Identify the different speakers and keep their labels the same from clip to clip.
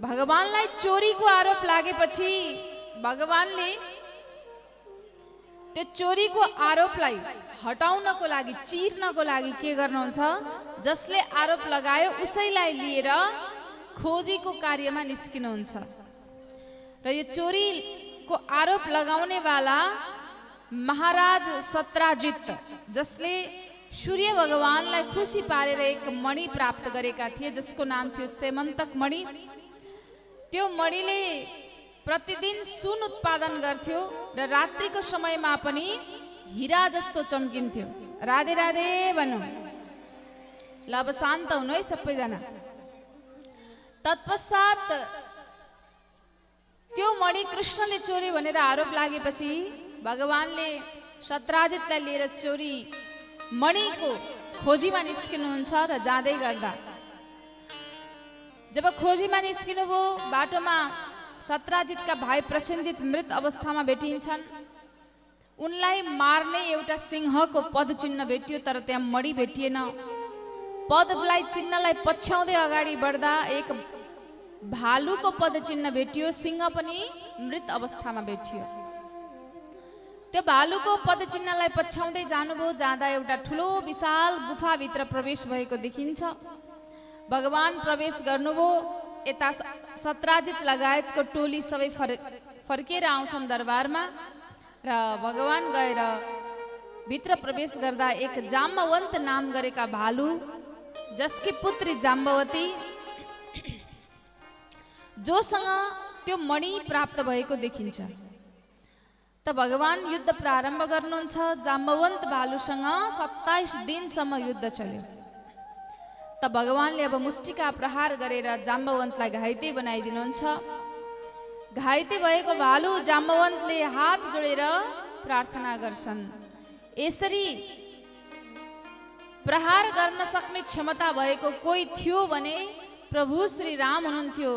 Speaker 1: भगवानलाई चोरीको आरोप लागेपछि भगवानले त्यो चोरीको आरोपलाई हटाउनको लागि चिर्नको लागि के गर्नुहुन्छ, जसले आरोप लगायो उसैलाई लिएर खोजीको कार्यमा निस्किनुहुन्छ। र यो चोरीको आरोप लगाउनेवाला महाराज सत्राजित, जसले सूर्य भगवानलाई खुसी पारेर एक मणि प्राप्त गरेका थिए जसको नाम थियो सेमन्तक मणि। त्यो मणिले प्रतिदिन सुन उत्पादन गर्थ्यो र रात्रिको समयमा पनि हीरा जस्तो चम्किन्थ्यो। राधे राधे भनौँ। ल अब शान्त हुनु है सबैजना। तत्पश्चात त्यो मणि कृष्णले चोरी भनेर आरोप लागेपछि भगवानले सत्राजितलाई लिएर चोरी मणिको खोजीमा निस्किनुहुन्छ। र जाँदै गर्दा जब खोजीमा निस्किनुभयो, बाटोमा सत्राजितका भाइ प्रसेनजित मृत अवस्थामा भेटिन्छन्। उनलाई मार्ने एउटा सिंहको पदचिन्ह भेटियो, तर त्यहाँ मणि भेटिएन। पदलाई चिन्हलाई पछ्याउँदै अगाडि बढ्दा एक भालुको पदचिन्ह भेटियो, सिंह पनि मृत अवस्थामा भेटियो। त्यो भालुको पदचिन्हलाई पछ्याउँदै जानुभयो, जाँदा एउटा ठुलो विशाल गुफाभित्र प्रवेश भएको देखिन्छ। भगवान प्रवेश गर्नुभयो, यता सत्राजित लगायतको टोली सबै फर्केर आउँछन् दरबारमा। र भगवान गएर भित्र प्रवेश गर्दा एक जाम्बवन्त नाम गरेका भालु, जसकी पुत्री जाम्बवती, जोसँग त्यो मणि प्राप्त भएको देखिन्छ। त भगवान युद्ध प्रारम्भ गर्नुहुन्छ। जाम्बवन्त भालुसँग 27 दिनसम्म युद्ध चल्यो। त भगवानले अब मुष्टिका प्रहार गरेर जाम्बवन्तलाई घाइते बनाइदिनुहुन्छ। घाइते भएको भालु जाम्बवन्तले हात जोडेर प्रार्थना गर्छन्, यसरी प्रहार गर्न सक्ने क्षमता भएको कोही थियो भने प्रभु श्री राम हुनुहुन्थ्यो,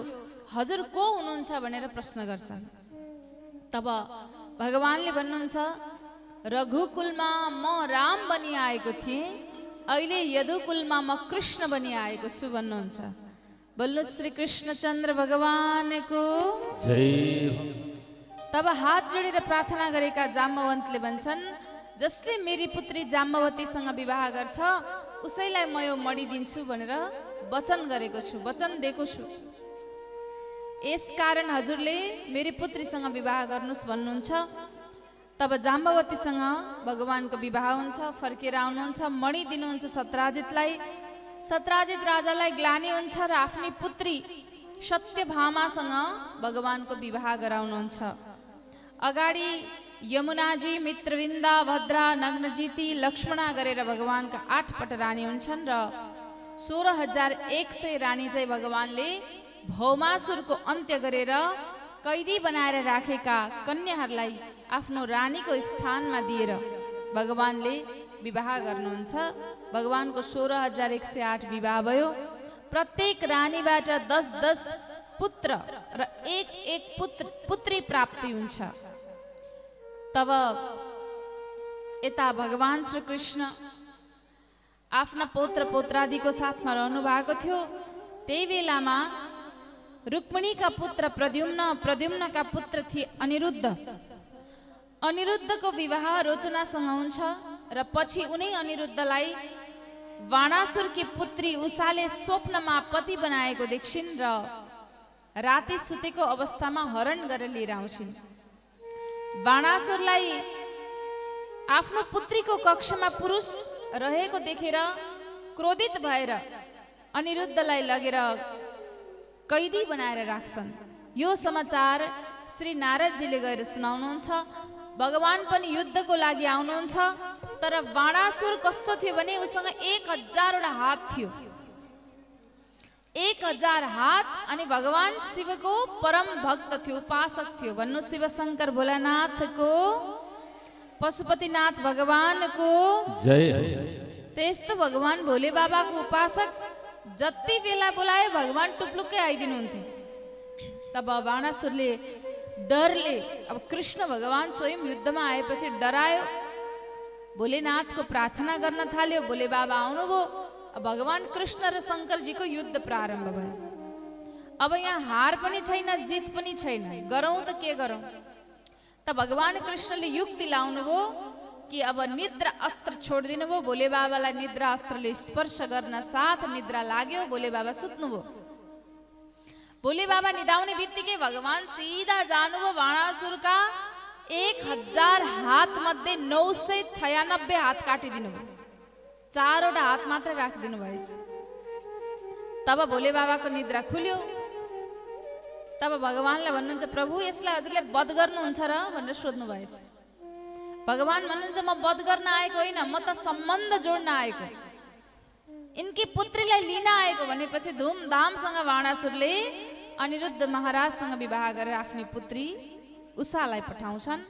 Speaker 1: हजुर को हुनुहुन्छ भनेर प्रश्न गर्छन्। तब भगवानले भन्नुहुन्छ, रघुकुलमा म राम बनि आएको थिएँ, अहिले यदुकुलमा म कृष्ण बनि आएको छु भन्नुहुन्छ। बोल्नु श्री कृष्णचन्द्र भगवानको
Speaker 2: जय।
Speaker 1: तब हात जोडेर प्रार्थना गरेका जाम्बवन्तले भन्छन्, जसले मेरी पुत्री जाम्बवतीसँग विवाह गर्छ उसैलाई म यो मणि दिन्छु भनेर वचन गरेको छु, वचन दिएको छु। यसकारण हजुरले मेरी पुत्रीसँग विवाह गर्नुहोस् भन्नुहुन्छ। तब जाम्बवतीसँग भगवानको विवाह हुन्छ। फर्केर आउनुहुन्छ, मणि दिनुहुन्छ सत्राजितलाई। सत्राजित राजालाई ग्लानि हुन्छ र आफ्नी पुत्री सत्यभामासँग भगवानको विवाह गराउनुहुन्छ। अगाडि यमुनाजी, मित्रविन्दा, भद्रा, नग्नजिती, लक्ष्मणा गरेर भगवानका 8 पट रानी हुन्छन्। र 16,100 रानी चाहिँ भगवानले भौमासुरको अन्त्य गरेर कैदी बनाएर राखेका कन्याहरूलाई आफ्नो रानीको स्थानमा दिएर भगवानले विवाह गर्नुहुन्छ। भगवानको 16,108 विवाह भयो। प्रत्येक रानीबाट 10-10 पुत्र र एक पुत्री प्राप्ति हुन्छ। तब यता भगवान श्री कृष्ण आफ्ना पौत्र पौत्रादीको साथमा रहनु भएको थियो। त्यही बेलामा रुक्मिणीका पुत्र प्रद्युम्न, प्रद्युम्नका पुत्र थिए अनिरुद्ध। अनिरुद्धको विवाह रोचनासँग हुन्छ र पछि उनै अनिरुद्धलाई बाणासुरकी पुत्री उषाले स्वप्नमा पति बनाएको देख्छिन् र राति सुतेको अवस्थामा हरण गरेर लिएर आउँछिन्। बाणासुरलाई आफ्नो पुत्रीको कक्षमा पुरुष रहेको देखेर क्रोधित भएर अनिरुद्धलाई लगेर कैदी बनाएर राख्छन्। यो समाचार श्री नारदजीले गएर सुनाउनुहुन्छ। भगवान पनि युद्धको लागि आउनुहुन्छ, तर बाणासुर कस्तो थियो भने उसँग 1000 हात थियो। 1000 हात। अनि भगवान शिवको परम भक्त थियो, उपासक थियो। भन्नु शिव शङ्कर भोलानाथको, पशुपतिनाथ भगवानको
Speaker 2: जय।
Speaker 1: त्यस्तो भगवान भोले बाबाको उपासक जति बेला बोलायो भगवान टुप्लुक्कै आइदिनुहुन्थ्यो। तब बाणासुरले डरले अब कृष्ण भगवान स्वयं युद्धमा आएपछि डरायो। भोलेनाथको प्रार्थना गर्न थाल्यो। भोले बाबा आउनुभयो। भगवान कृष्ण र शङ्करजीको युद्ध प्रारम्भ भयो। अब यहाँ हार पनि छैन, जित पनि छैन, गरौँ त के गरौँ? त भगवान कृष्णले युक्ति लाउनुभयो कि अब निद्रा अस्त्र छोडिदिनु भयो। भोले बाबालाई निद्रा अस्त्रले स्पर्श गर्न साथ निद्रा लाग्यो, भोले बाबा सुत्नुभयो। भोले बाबा निदाउने बित्तिकै भगवान सिधा जानुभयो बाणासुरका 1000 हात मध्ये 996 हात काटिदिनु भयो, 4वटा हात मात्रै राखिदिनु भएछ। तब भोले बाबाको निद्रा खुल्यो। तब भगवानलाई भन्नुहुन्छ, प्रभु यसलाई हजुरले वध गर्नुहुन्छ र भनेर सोध्नु भएछ। भगवान भन्नुहुन्छ, म वध गर्न आएको होइन, म त सम्बन्ध जोड्न आएको, इनकी पुत्रीलाई लिन आएको। भनेपछि धुमधामसँग बाणासुरले अनिरुद्ध महाराजसँग विवाह गरेर आफ्नी पुत्री उषालाई पठाउँछन्।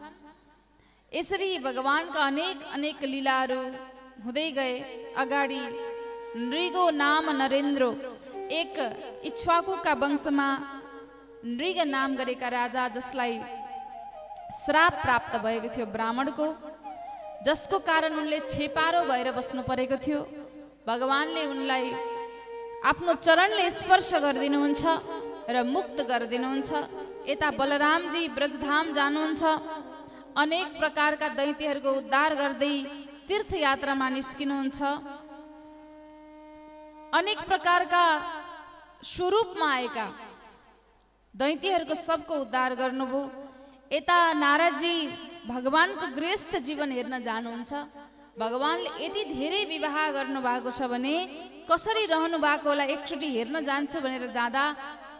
Speaker 1: यसरी भगवानका अनेक अनेक लीलाहरू हुँदै गए। अगाडि नृगो नाम नरेन्द्र, एक इक्ष्वाकुका वंशमा नृग नाम गरेका राजा, जसलाई श्राप प्राप्त भएको थियो ब्राह्मणको, जसको कारण उनले छेपारो भएर बस्नु परेको थियो। भगवानले उनलाई आफ्नो चरणले स्पर्श गरिदिनुहुन्छ र मुक्त गरिदिनुहुन्छ। यता बलरामजी ब्रजधाम जानुहुन्छ, अनेक प्रकारका दैत्यहरूको उद्धार गर्दै तीर्थयात्रामा निस्किनुहुन्छ। अनेक प्रकारका स्वरूपमा आएका दैत्यहरूको सबको उद्धार गर्नुभयो। यता नारदजी भगवानको गृहस्थ जीवन हेर्न जानुहुन्छ। भगवानले यति धेरै विवाह गर्नु भएको छ भने कसरी रहनु भएको होला, एकचोटि हेर्न जान्छु भनेर जाँदा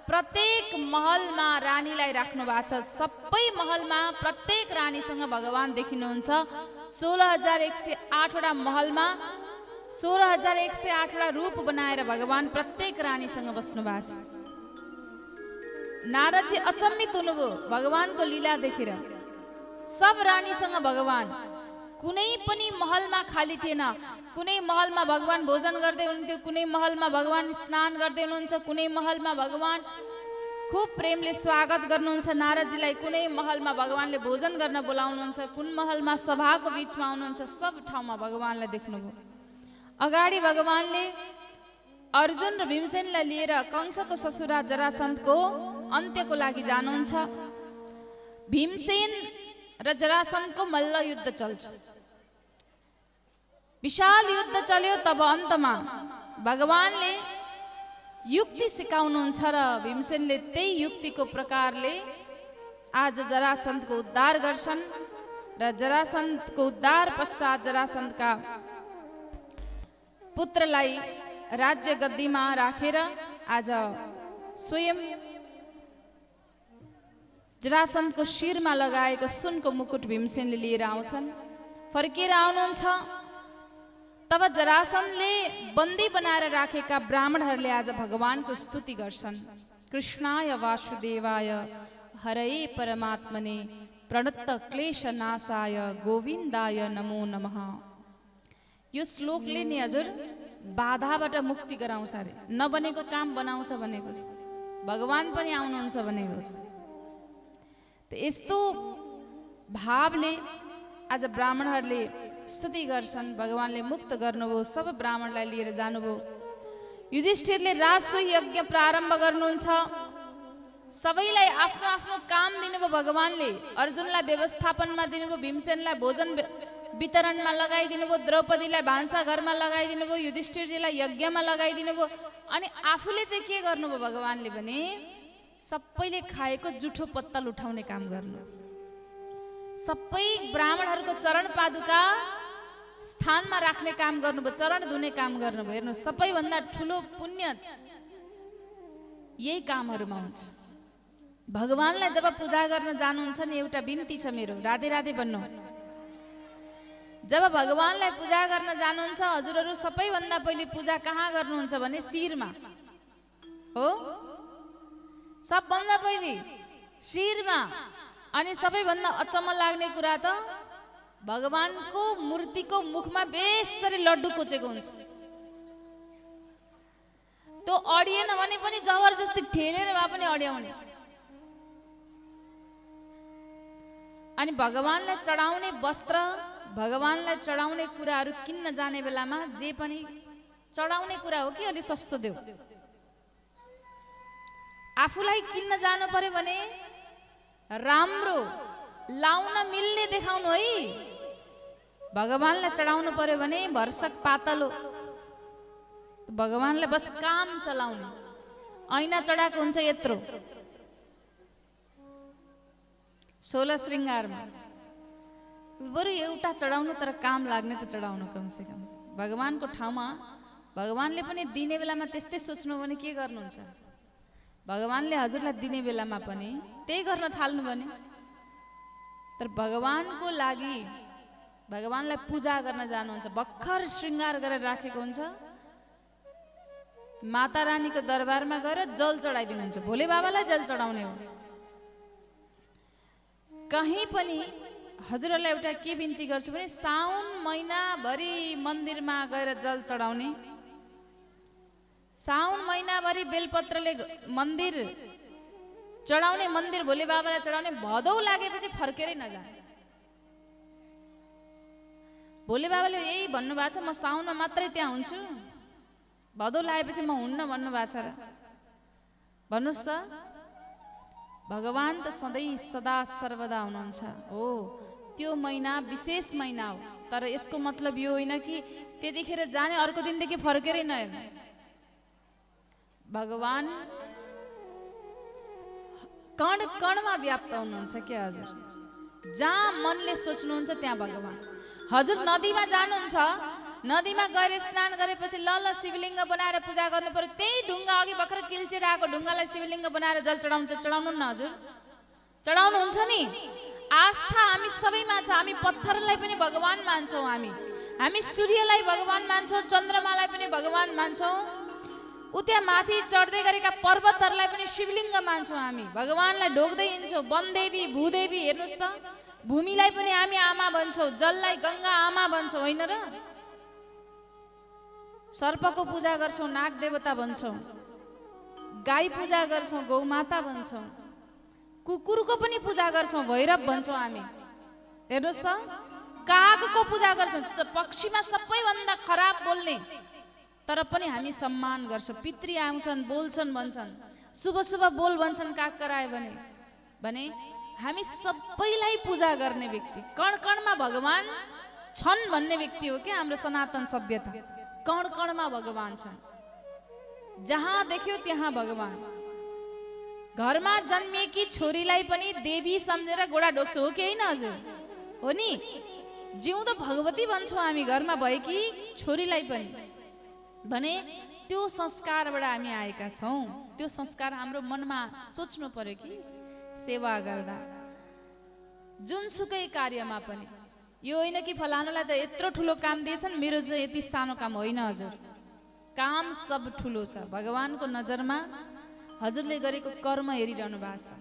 Speaker 1: प्रत्येक महलमा रानीलाई राख्नु भएको छ। सबै महलमा प्रत्येक रानीसँग भगवान देखिनुहुन्छ। 16108वटा महलमा 16108वटा रूप बनाएर भगवान प्रत्येक रानीसँग बस्नु भएको छ। नारदजी अचम्मित हुनुभयो भगवानको लीला देखेर। सब रानीसँग भगवान, कुनै पनि महलमा खाली थिएन। कुनै महलमा भगवान भोजन गर्दै हुनुहुन्थ्यो, कुनै महलमा भगवान स्नान गर्दै हुनुहुन्छ, कुनै महलमा भगवान खुब प्रेमले स्वागत गर्नुहुन्छ नारदजीलाई, कुनै महलमा भगवानले भोजन गर्न बोलाउनुहुन्छ, कुन महलमा सभाको बीचमा आउनुहुन्छ। सब ठाउँमा भगवानलाई देख्नुभयो। अगाडि भगवानले अर्जुन र भीमसेनलाई लिएर कंसको ससुरा जरासन्धको अन्त्यको लागि जानुहुन्छ। भीमसेन र जरासन्धको मल्ल युद्ध चल्छ। विशाल युद्ध चल्यो। तब अन्तमा भगवानले युक्ति सिकाउनुहुन्छ र भीमसेनले त्यही युक्तिको प्रकारले आज जरासन्धको उद्धार गर्छन् र जरासन्धको उद्धार पश्चात जरासन्धका पुत्रलाई राज्य गद्दीमा राखेर आज स्वयं जरासन्धको शिरमा लगाएको सुनको मुकुट भीमसेनले लिएर आउँछन्। फर्केर आउनुहुन्छ। तब जरासन्धले बन्दी बनाएर राखेका ब्राह्मणहरूले आज भगवानको स्तुति गर्छन्। कृष्णाय वासुदेवाय हरे परमात्मने प्रणत क्लेशनाशाय गोविन्दाय नमो नमः। यो श्लोकले नि हजुर बाधाबाट मुक्ति गराउँछ अरे, नबनेको काम बनाउँछ भनेको छ। भगवान पनि आउनुहुन्छ भनेको छ। यस्तो भावले आज ब्राह्मणहरूले स्तुति गर्छन्। भगवानले मुक्त गर्नुभयो, सब ब्राह्मणलाई लिएर जानुभयो। युधिष्ठिरले राजसोही यज्ञ प्रारम्भ गर्नुहुन्छ। सबैलाई आफ्नो आफ्नो काम दिनुभयो भगवानले। अर्जुनलाई व्यवस्थापनमा दिनुभयो, भीमसेनलाई भोजन वितरणमा लगाइदिनु भयो, द्रौपदीलाई भान्सा घरमा लगाइदिनु भयो, युधिष्ठिरजीलाई यज्ञमा लगाइदिनु भयो। अनि आफूले चाहिँ के गर्नुभयो भगवानले भने सबैले खाएको जुठो पत्तल उठाउने काम गर्नु। सबै ब्राह्मणहरूको चरण पादुका स्थानमा राख्ने काम गर्नुभयो, चरण धुने काम गर्नुभयो। हेर्नु, सबैभन्दा ठुलो पुण्य यही कामहरूमा हुन्छ। भगवानलाई जब पूजा गर्न जानुहुन्छ नि, एउटा बिन्ती छ मेरो, राधे राधे भन्नु। जब भगवानलाई पूजा गर्न जानुहुन्छ हजुरहरू सबैभन्दा पहिले पूजा कहाँ गर्नुहुन्छ भने शिरमा हो। सबभन्दा पहिले शिरमा। अनि सबैभन्दा अचम्म लाग्ने कुरा त भगवानको मूर्तिको मुखमा बेसरी लड्डु कोचेको हुन्छ। त्यो अडिएन भने पनि जबरजस्ती ठेलेर भए पनि अड्याउने। अनि भगवानलाई चढाउने वस्त्र, भगवानलाई चढाउने कुराहरू किन्न जाने बेलामा जे पनि चढाउने कुरा हो कि अलि सस्तो देऊ। आफूलाई किन्न जानु पर्यो भने राम्रो लाउन मिल्ने देखाउनु है। भगवानलाई चढाउनु पर्यो भने भरसक पातलो, भगवानलाई बस काम चलाउने। ऐना चढाएको हुन्छ यत्रो 16 श्रृङ्गारमा, बरु एउटा चढाउनु तर काम लाग्ने त चढाउनु कमसे कम। भगवानको ठाउँमा भगवानले पनि दिने बेलामा त्यस्तै सोच्नु भने के गर्नुहुन्छ? भगवानले हजुरलाई दिने बेलामा पनि त्यही गर्न थाल्नु भने। तर भगवानको लागि भगवानलाई पूजा गर्न जानुहुन्छ, भर्खर श्रृङ्गार गरेर राखेको हुन्छ, माता रानीको दरबारमा गएर जल चढाइदिनुहुन्छ। भोले बाबालाई जल चढाउने हो। कहीँ पनि हजुरहरूलाई एउटा के बिन्ती गर्छु भने साउन महिनाभरि मन्दिरमा गएर जल चढाउने, साउन महिनाभरि बेलपत्रले मन्दिर चढाउने, मन्दिर भोले बाबालाई चढाउने। भदौ लागेपछि फर्केरै नजाने। भोले बाबाले यही भन्नुभएको छ, म साउनमा मात्रै त्यहाँ हुन्छु, भदौ लागेपछि म हुन्न भन्नुभएको छ र। भन्नुहोस् त, भगवान त सधैँ सदा सर्वदा हुनुहुन्छ हो। त्यो महिना विशेष महिना हो, तर यसको मतलब यो होइन कि त्यतिखेर जाने अर्को दिनदेखि फर्केरै नहेर्ने। भगवान कण कणमा व्याप्त हुनुहुन्छ के हजुर? जहाँ मनले सोच्नुहुन्छ त्यहाँ भगवान। हजुर नदीमा जानुहुन्छ, नदीमा गएर स्नान गरेपछि ल शिवलिङ्ग बनाएर पूजा गर्नु पर्यो। त्यही ढुङ्गा अघि भर्खर किल्चेर आएको ढुङ्गालाई शिवलिङ्ग बनाएर जल चढाउनु न हजुर? चढाउनुहुन्छ नि। आस्था हामी सबैमा छ। हामी पत्थरलाई पनि भगवान मान्छौँ, हामी सूर्यलाई भगवान मान्छौँ, चन्द्रमालाई पनि भगवान मान्छौँ, उता माथि चढ्दै गरेका पर्वतहरूलाई पनि शिवलिङ्ग मान्छौँ। हामी भगवानलाई ढोक्दै हिँड्छौँ। वनदेवी भूदेवी हेर्नुहोस् त, भूमिलाई पनि हामी आमा भन्छौँ, जललाई गङ्गा आमा भन्छौँ, होइन र? सर्पको पूजा गर्छौँ, नाग देवता भन्छौँ, गाई पूजा गर्छौँ, गौमाता भन्छौँ, कुकुरको पनि पूजा गर्छौँ, भैरव भन्छौँ हामी। हेर्नुहोस् त, कागको पूजा गर्छौँ, पक्षीमा सबैभन्दा खराब बोल्ने, तर पनि हामी सम्मान गर्छौँ। पितृ आउँछन्, बोल्छन्, भन्छन्, शुभ शुभ बोल भन्छन् काग करायो भने हामी सबैलाई पूजा गर्ने व्यक्ति। कण कणमा भगवान छन् भन्ने व्यक्ति हो क्या हाम्रो सनातन सभ्यता। कण कणमा भगवान छन्, जहाँ देख्यो त्यहाँ भगवान। घरमा जन्मिएकी छोरीलाई पनि देवी सम्झेर गोडा ढोक्छौ, हो कि होइन हजुर? हो नि, जिउँदो भगवती भन्छौँ हामी घरमा भएकी छोरीलाई पनि। भने त्यो संस्कारबाट हामी आएका छौँ। त्यो संस्कार हाम्रो मनमा सोच्नु पर्यो कि सेवा गर्दा जुनसुकै कार्यमा पनि यो होइन कि फलानुलाई त यत्रो ठुलो काम दिएछन्, मेरो चाहिँ यति सानो काम होइन हजुर। काम सब ठुलो छ। भगवानको नजरमा हजुरले गरेको कर्म हेरिरहनु भएको छ।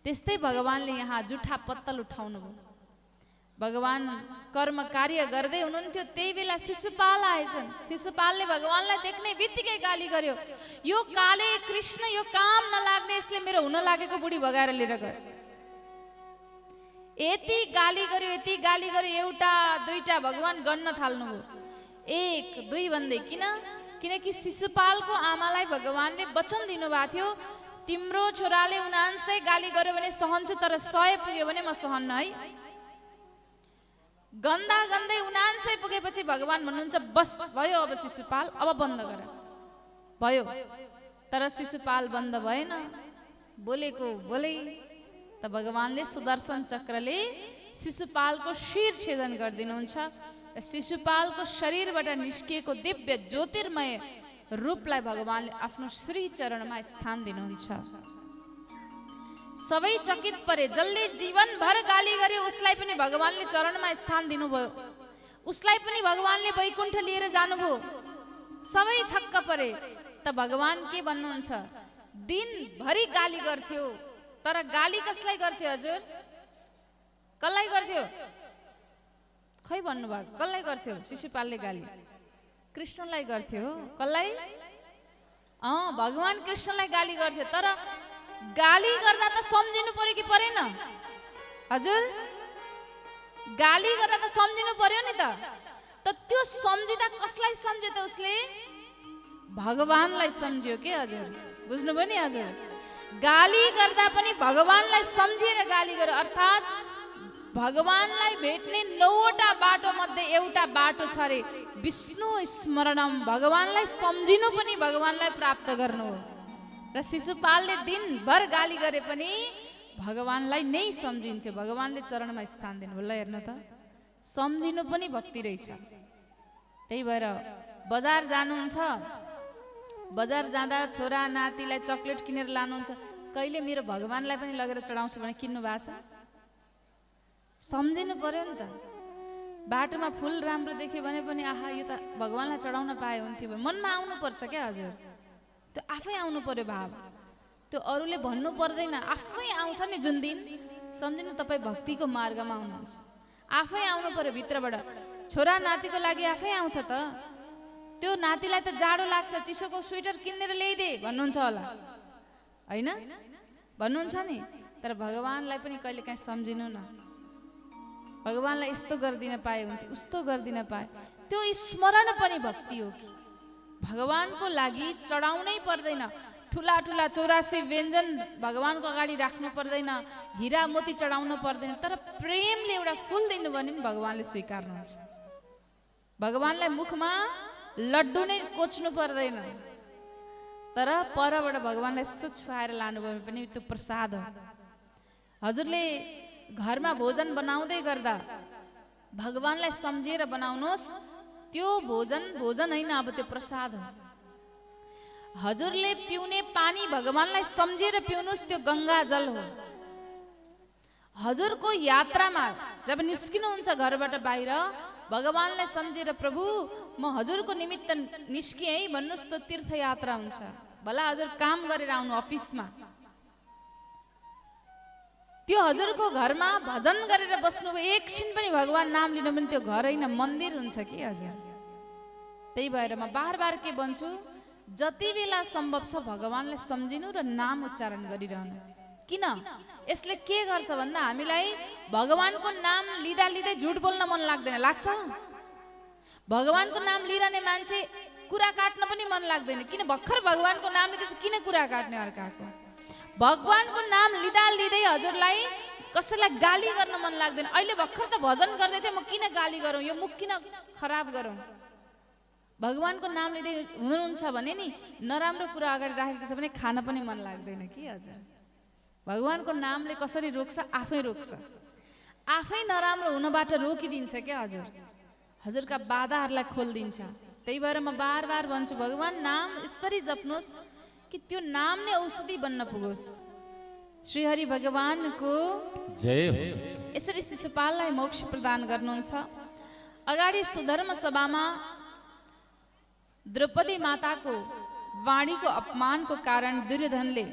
Speaker 1: त्यस्तै भगवानले यहाँ जुठा पत्तल उठाउनु भयो। भगवान कर्म कार्य गर्दै हुनुहुन्थ्यो, त्यही बेला शिशुपाल आएछन्। शिशुपालले भगवानलाई देख्ने बित्तिकै गाली गर्यो, यो काले कृष्ण, यो काम नलाग्ने, यसले मेरो हुन लागेको बुढी भगाएर लिएर गयो। यति गाली गर्यो, यति गाली गर्यो, एउटा दुईटा भगवान गन्न थाल्नुभयो। 1 2 भन्दै किनकि शिशुपालको आमालाई भगवानले वचन दिनुभएको थियो, तिम्रो छोराले 79 गाली गर्यो भने सहन्छु, तर 100 पुग्यो भने म सहन्न है। गन्दा गन्दै 79 पुगेपछि भगवान भन्नुहुन्छ बस भयो, अब शिशुपाल अब बन्द गर। भयो, तर शिशुपाल बन्द भएन, बोलेको बोले। त भगवानले सुदर्शन चक्रले शिशुपालको शिर छेदन गरिदिनुहुन्छ। शिशुपालको शरीरबाट निस्किएको दिव्य ज्योतिर्मय रूपलाई भगवानले आफ्नो श्री चरणमा स्थान दिनुहुन्छ। सबै चकित परे, जसले जीवनभर गाली गर्यो उसलाई पनि भगवानले चरणमा स्थान दिनुभयो। उसलाई पनि भगवानले वैकुण्ठ लिएर जानुभयो। सबै छक्क परे। त भगवान के भन्नुहुन्छ? दिनभरि गाली गर्थ्यो, तर गाली कसलाई गर्थ्यो हजुर? कसलाई गर्थ्यो? खै भन्नुभयो, कसलाई गर्थ्यो? शिशुपालले गाली कृष्णलाई गर्थ्यो। कसलाई? भगवान कृष्णलाई गाली गर्थ्यो। तर गाली गर्दा त सम्झिनु पर्यो कि परेन हजुर? गाली गर्दा त सम्झिनु पर्यो नि त त्यो सम्झिँदा कसलाई सम्झ्यो त? उसले भगवानलाई सम्झ्यो के हजुर? बुझ्नुभयो नि हजुर? गाली गर्दा पनि भगवानलाई सम्झेर गाली गर, अर्थात् भगवानलाई भेट्ने 9वटा बाटो मध्ये एउटा बाटो छ रे विष्णु स्मरणम, भगवानलाई सम्झिनु पनि भगवानलाई प्राप्त गर्नु हो। र शिशुपालले दिनभर गाली गरे पनि भगवानलाई नै सम्झिन्थ्यो, भगवानले चरणमा स्थान दिनु। ल हेर्न त, सम्झिनु पनि भक्ति रहेछ। त्यही भएर बजार जानुहुन्छ, बजार जाँदा छोरा नातिलाई चक्लेट किनेर लानुहुन्छ, कहिले मेरो भगवानलाई पनि लगेर चढाउँछु भने किन्नु भएको छ? सम्झिनु पर्यो नि त। बाटोमा फुल राम्रो देख्यो भने पनि आहा यो त भगवानलाई चढाउन पाए हुन्थ्यो भने मनमा आउनु पर्छ क्या हजुर, त्यो आफै आउनु पर्यो भाव, त्यो अरूले भन्नु पर्दैन, आफै आउँछ नि जुन दिन। सम्झिनु तपाईँ भक्तिको मार्गमा हुनुहुन्छ, आफै आउनु पर्यो भित्रबाट। छोरा नातिको लागि आफै आउँछ त, त्यो नातिलाई त जाडो लाग्छ, चिसोको स्वेटर किनेर ल्याइदे भन्नुहुन्छ होला, होइन भन्नुहुन्छ नि? तर भगवानलाई पनि कहिले काहीँ सम्झिनु न, भगवानलाई यस्तो गरिदिन पाए हुन्थ्यो, उस्तो गरिदिन पाए, त्यो स्मरण पनि भक्ति हो कि भगवानको लागि चढाउनै पर्दैन। ठुला ठुला 84 व्यञ्जन भगवानको अगाडि राख्नु पर्दैन, हिरा मोती चढाउनु पर्दैन, तर प्रेमले एउटा फुल दिनु भने पनि भगवानले स्वीकार्नुहुन्छ। भगवानलाई मुखमा लड्डु नै कोच्नु पर्दैन, तर परबाट भगवानलाई यसो छुवाएर लानुभयो भने पनि त्यो प्रसाद हो। हजुरले घरमा भोजन बनाउँदै गर्दा भगवानलाई सम्झेर बनाउनुहोस्, त्यो भोजन भोजन होइन, अब त्यो प्रसाद हो। हजुरले पिउने पानी भगवानलाई सम्झेर पिउनुहोस्, त्यो गंगा जल हो। हजुरको यात्रामा जब निस्किनुहुन्छ घरबाट बाहिर, भगवानलाई सम्झेर प्रभु म हजुरको निमित्त निस्किएँ है भन्नुहोस्, त्यो तीर्थयात्रा हुन्छ। भला हजुर काम गरेर आउनु अफिसमा, त्यो हजुरको घरमा भजन गरेर बस्नुभयो, एकछिन पनि भगवान नाम लिनु पनि त्यो घर होइन मन्दिर हुन्छ कि हजुर। त्यही भएर म बार बार के भन्छु, जति बेला सम्भव छ भगवानलाई सम्झिनु र नाम उच्चारण गरिरहनु। किन? यसले के गर्छ भन्दा हामीलाई भगवानको नाम लिँदा लिँदै झुट बोल्न मन लाग्दैन, लाग्छ? भगवानको नाम लिइरहने मान्छे कुरा काट्न पनि मन लाग्दैन, किन? भर्खर भगवानको नाम लिँदैछ, किन कुरा काट्ने अर्काको? भगवानको नाम लिँदा लिँदै हजुरलाई कसैलाई गाली गर्न मन लाग्दैन। अहिले भर्खर त भजन गर्दै थिएँ, म किन गाली गरौँ, यो मुख किन खराब गरौँ? भगवानको नाम लिँदै हुनुहुन्छ भने नि नराम्रो कुरा अगाडि राखेको छ भने खान पनि मन लाग्दैन कि हजुर। भगवानको नामले कसरी रोक्छ? आफै रोक्छ, आफै नराम्रो हुनबाट रोकिदिन्छ क्या हजुर, हजुरका बाधाहरूलाई खोलिदिन्छ। त्यही भएर म बार बार भन्छु, भगवान नाम यसरी जप्नुहोस् कि त्यो नाम नै औषधि बन्न पुगोस्। श्रीहरि भगवानको जय हो। यसरी शिशुपाललाई मोक्ष प्रदान गर्नुहुन्छ। अगाडि सुधर्म सभामा द्रौपदी माताको वाणीको अपमानको कारण दुर्योधनले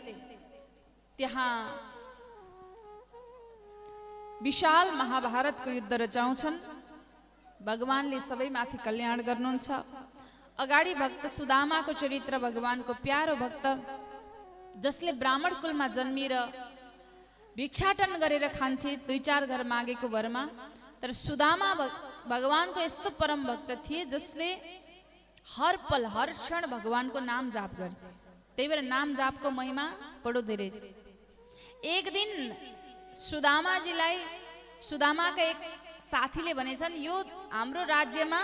Speaker 1: त्यहाँ विशाल महाभारतको युद्ध रचाउँछन्। भगवानले सबैमाथि कल्याण गर्नुहुन्छ। अगाडि भक्त सुदामाको चरित्र भगवानको प्यारो भक्त, जसले ब्राह्मण कुलमा जन्मिएर भिक्षाटन गरेर खान्थे, 2-4 घर मागेको भरमा। तर सुदामा भगवानको यस्तो परम भक्त थिए जसले हर पल हर क्षण भगवानको नाम जाप गर्थे। त्यही भएर नाम जापको महिमा बडो धेरै छ। एक दिन सुदामाजीलाई सुदामाका एक साथीले भनेछन्, यो हाम्रो राज्यमा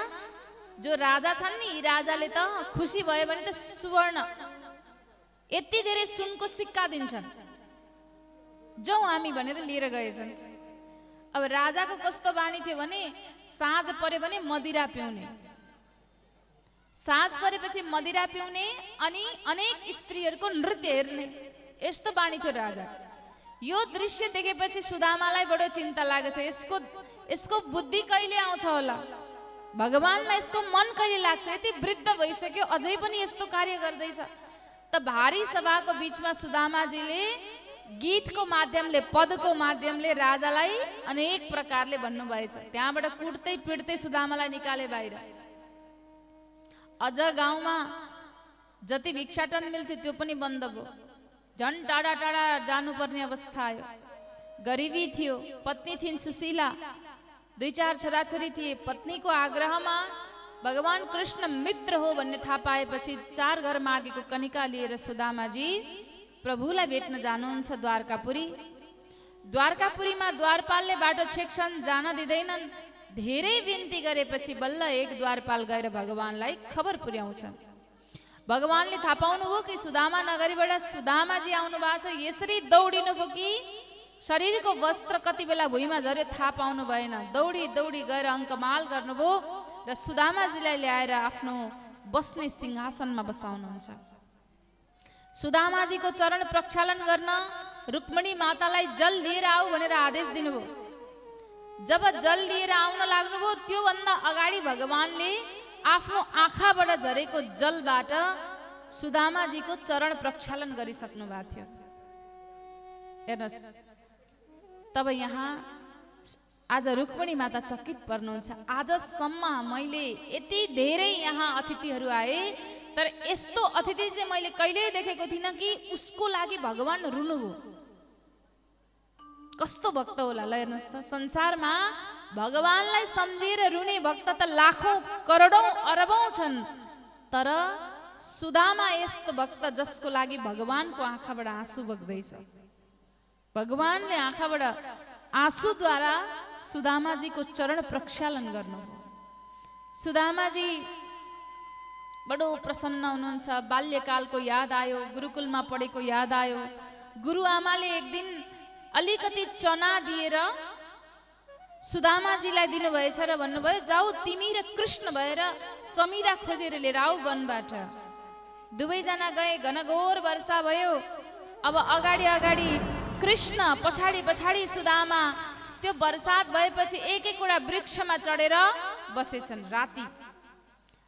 Speaker 1: जो राजा छन् नि, यी राजाले त खुसी भयो भने त सुवर्ण यति धेरै सुनको सिक्का दिन्छन्, जाउँ हामी भनेर लिएर गएछन्। अब राजाको कस्तो बानी थियो भने साँझ पर्यो भने मदिरा पिउने, साँझ परेपछि मदिरा पिउने अनि अनेक स्त्रीहरूको नृत्य हेर्ने, यस्तो बानी थियो राजा। यो दृश्य देखेपछि सुदामालाई बडो चिन्ता लागेछ, यसको बुद्धि कहिले आउँछ होला, भगवानमा यसको मन कहिले लाग्छ, यति वृद्ध भइसक्यो अझै पनि यस्तो कार्य गर्दैछ। त भारी सभाको बीचमा सुदामाजीले गीतको माध्यमले, पदको माध्यमले राजालाई अनेक प्रकारले भन्नुभएछ। त्यहाँबाट कुट्दै पिट्दै सुदामालाई निकाले बाहिर। अझ गाउँमा जति भिक्षाटन मिल्थ्यो त्यो पनि बन्द भयो, झन् टाढा टाढा जानुपर्ने अवस्था आयो। गरिबी थियो, पत्नी थिइन् सुशीला, 2-4 छोराछोरी थिए। पत्नीको आग्रहमा भगवान कृष्ण मित्र हो भन्ने थाहा पाएपछि 4 घर मागेको कनिका लिएर सुदामाजी प्रभुलाई भेट्न जानुहुन्छ द्वारकापुरी। द्वारकापुरीमा द्वारपालले बाटो छेक्छन्, जान दिँदैनन्। धेरै बिन्ती गरेपछि बल्ल एक द्वारपाल गएर भगवानलाई खबर पुर्याउँछन्। भगवानले थाहा पाउनुभयो कि सुदामा नगरीबाट सुदामाजी आउनु भएको छ। यसरी दौडिनु भयो कि शरीरको वस्त्र कति बेला भुइँमा झर्यो थाहा पाउनु भएन। दौडी दौडी गएर अङ्कमाल गर्नुभयो र सुदामाजीलाई ल्याएर आफ्नो बस्ने सिंहासनमा बसाउनुहुन्छ। सुदामाजीको चरण प्रक्षालन गर्न रुक्मणी मातालाई जल लिएर आऊ भनेर आदेश दिनुभयो। जब जल लिएर आउन लाग्नुभयो त्योभन्दा अगाडि भगवानले आफ्नो आँखाबाट झरेको जलबाट सुदामाजीको चरण प्रक्षालन गरिसक्नु भएको थियो। हेर्नुहोस्, तब यहाँ आज रुक्मणी माता चकित पर्नुहुन्छ। आजसम्म मैले यति धेरै यहाँ अतिथिहरू आए, तर यस्तो अतिथि चाहिँ मैले कहिल्यै देखेको थिइनँ कि उसको लागि भगवान रुनुभयो। कस्तो भक्त होला ल, हेर्नुहोस् त। संसारमा भगवानलाई सम्झेर रुने भक्त त लाखौं करोडौं अरबौं छन्, तर सुदामा यस्तो भक्त जसको लागि भगवानको आँखाबाट आँसु बग्दैछ। भगवानले आँखाबाट आँसुद्वारा सुदामाजीको चरण प्रक्षालन गर्नुभयो। सुदामाजी बडो प्रसन्न हुनुहुन्छ। बाल्यकालको याद आयो, गुरुकुलमा पढेको याद आयो। गुरुआमाले एक दिन अलिकति चना दिएर सुदामाजीलाई दिनुभएछ र भन्नुभयो, जाऊ तिमी र कृष्ण भएर समीरा खोजेर लिएर आऊ वनबाट। दुवैजना गए। घनघोर वर्षा भयो। अब अगाडि अगाडि कृष्ण, पछाडि पछाडि सुदामा। त्यो बरसात भएपछि एक एकवटा वृक्षमा चढेर बसेछन्।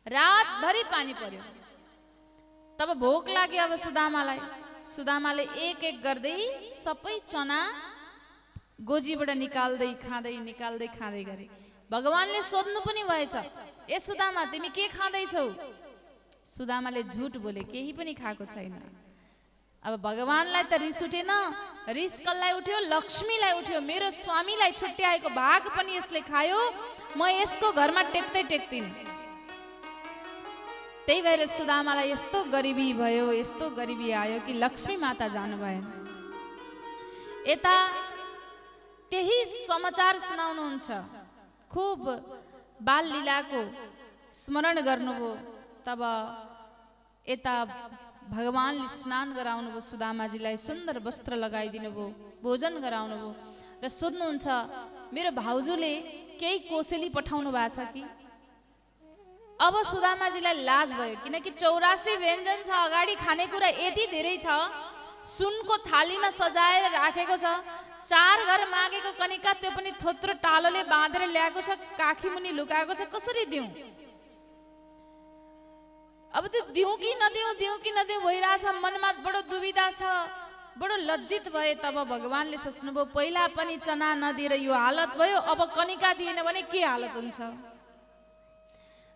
Speaker 1: रातभरि पानी पर्यो। तब भोक लाग्यो अब सुदामालाई। सुदामाले एक एक गर्दै सबै चना गोजीबाट निकाल्दै खाँदै गरे। भगवानले सोध्नु पनि भएछ, ए सुदामा तिमी के खाँदैछौ? सुदामाले झुट बोले, केही पनि खाएको छैन। अब भगवानलाई त रिस उठेन। रिस कसलाई उठ्यो? लक्ष्मीलाई उठ्यो। मेरो स्वामीलाई छुट्याएको भाग पनि यसले खायो, म यसको घरमा टेक्दिन। त्यही भएर सुदामालाई यस्तो गरिबी भयो, यस्तो गरिबी आयो कि लक्ष्मी माता जानु भएन। यता त्यही समाचार सुनाउनुहुन्छ। खुब बाल लीलाको स्मरण गर्नुभयो। तब यता भगवानले स्नान गराउनु भयो। सुदामाजीलाई सुन्दर वस्त्र लगाइदिनु भयो, भोजन गराउनु भयो र सोध्नुहुन्छ, मेरो भाउजूले केही कोसेली पठाउनु भएको छ कि? अब सुदामाजीलाई लाज भयो, किनकि 84 व्यञ्जन छ, अगाडि खानेकुरा यति धेरै छ, सुनको थालीमा सजाएर राखेको छ। 4 घर मागेको कनिका त्यो पनि थोत्रो टालोले बाँधेर ल्याएको छ, काखी मुनि लुकाएको छ, कसरी दिउँ? अब त्यो दिउँ कि नदिउँ भइरहेछ। मनमा बडो दुविधा छ, बडो लज्जित भए। तब भगवानले सोच्नुभयो, पहिला पनि चना नदिएर यो हालत भयो, अब कनिका दिएन भने के हालत हुन्छ?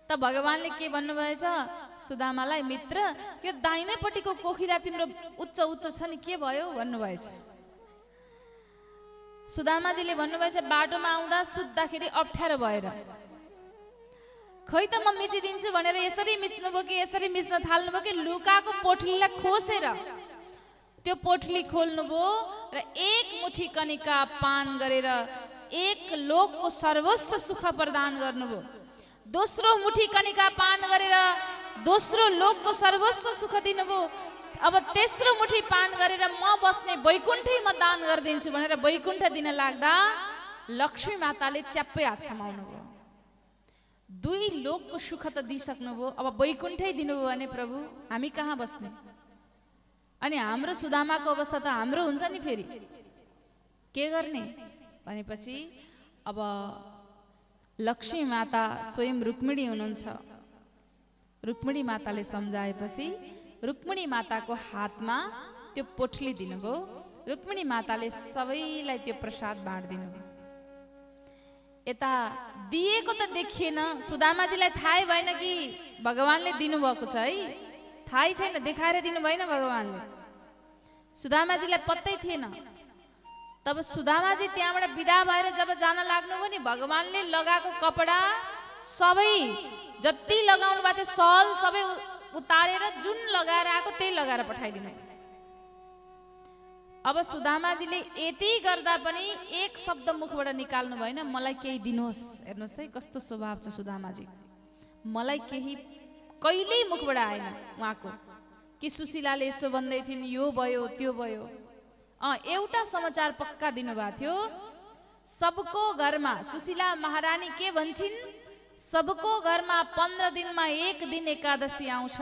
Speaker 1: त भगवानले के भन्नुभएछ सुदामालाई, मित्र यो दाहिनेपट्टिको कोखिरा तिम्रो उच्च छ नि, के भयो भन्नुभएछ। सुदामाजीले भन्नुभएछ, बाटोमा आउँदा सुत्दाखेरि अप्ठ्यारो भएर खै त म मिचिदिन्छु भनेर यसरी मिच्नुभयो कि यसरी मिच्न थाल्नुभयो कि लुकाको पोटलीलाई खोसेर त्यो पोटली खोल्नुभयो र एक मुठी कनिका पान गरेर एक लोकको सर्वस्व सुख प्रदान गर्नुभयो। दोस्रो मुठी कनिका पान गरेर दोस्रो लोकको सर्वस्व सुख दिनुभयो। अब तेस्रो मुठी पान गरेर म बस्ने वैकुण्ठै म दान गरिदिन्छु भनेर वैकुण्ठ दिन लाग्दा लक्ष्मी माताले च्याप्पै हात समाउनुभयो। 2 लोकको सुख त दिइसक्नुभयो, अब वैकुण्ठै दिनुभयो भने प्रभु हामी कहाँ बस्ने? अनि हाम्रो सुदामाको अवस्था त हाम्रो हुन्छ नि, फेरि के गर्ने भनेपछि अब लक्ष्मी माता स्वयं रुक्मिणी हुनुहुन्छ। रुक्मिणी माताले सम्झाएपछि रुक्मिणी माताको हातमा त्यो पोटली दिनुभयो। रुक्मिणी माताले सबैलाई त्यो प्रसाद बाँड्दिनु भयो। यता दिएको त देखिएन, सुदामाजीलाई थाहै भएन कि भगवानले दिनुभएको छ है, थाहै छैन, देखाएर दिनु भएन भगवानले। सुदामाजीलाई पत्तै थिएन। तब सुदामाजी त्यहाँबाट बिदा भएर जब जान लाग्नुभयो नि, भगवानले लगाएको कपडा सबै जति लगाउनु भएको थियो सल सबै उतारेर जुन लगाएर आएको त्यही लगाएर पठाइदिनु। अब सुदामाजीले यति गर्दा पनि एक शब्द मुखबाट निकाल्नु भएन, मलाई केही दिनुहोस्। हेर्नुहोस् है कस्तो स्वभाव छ सुदामाजी, मलाई केही कहिल्यै मुखबाट आएन उहाँको। कि सुशीलाले यसो भन्दै थिइन्, यो भयो त्यो भयो। एउटा समाचार पक्का दिनुभएको थियो, सबको घरमा सुशीला महारानी के भन्छन्, सबको घरमा 15 दिनमा एक दिन एकादशी आउँछ,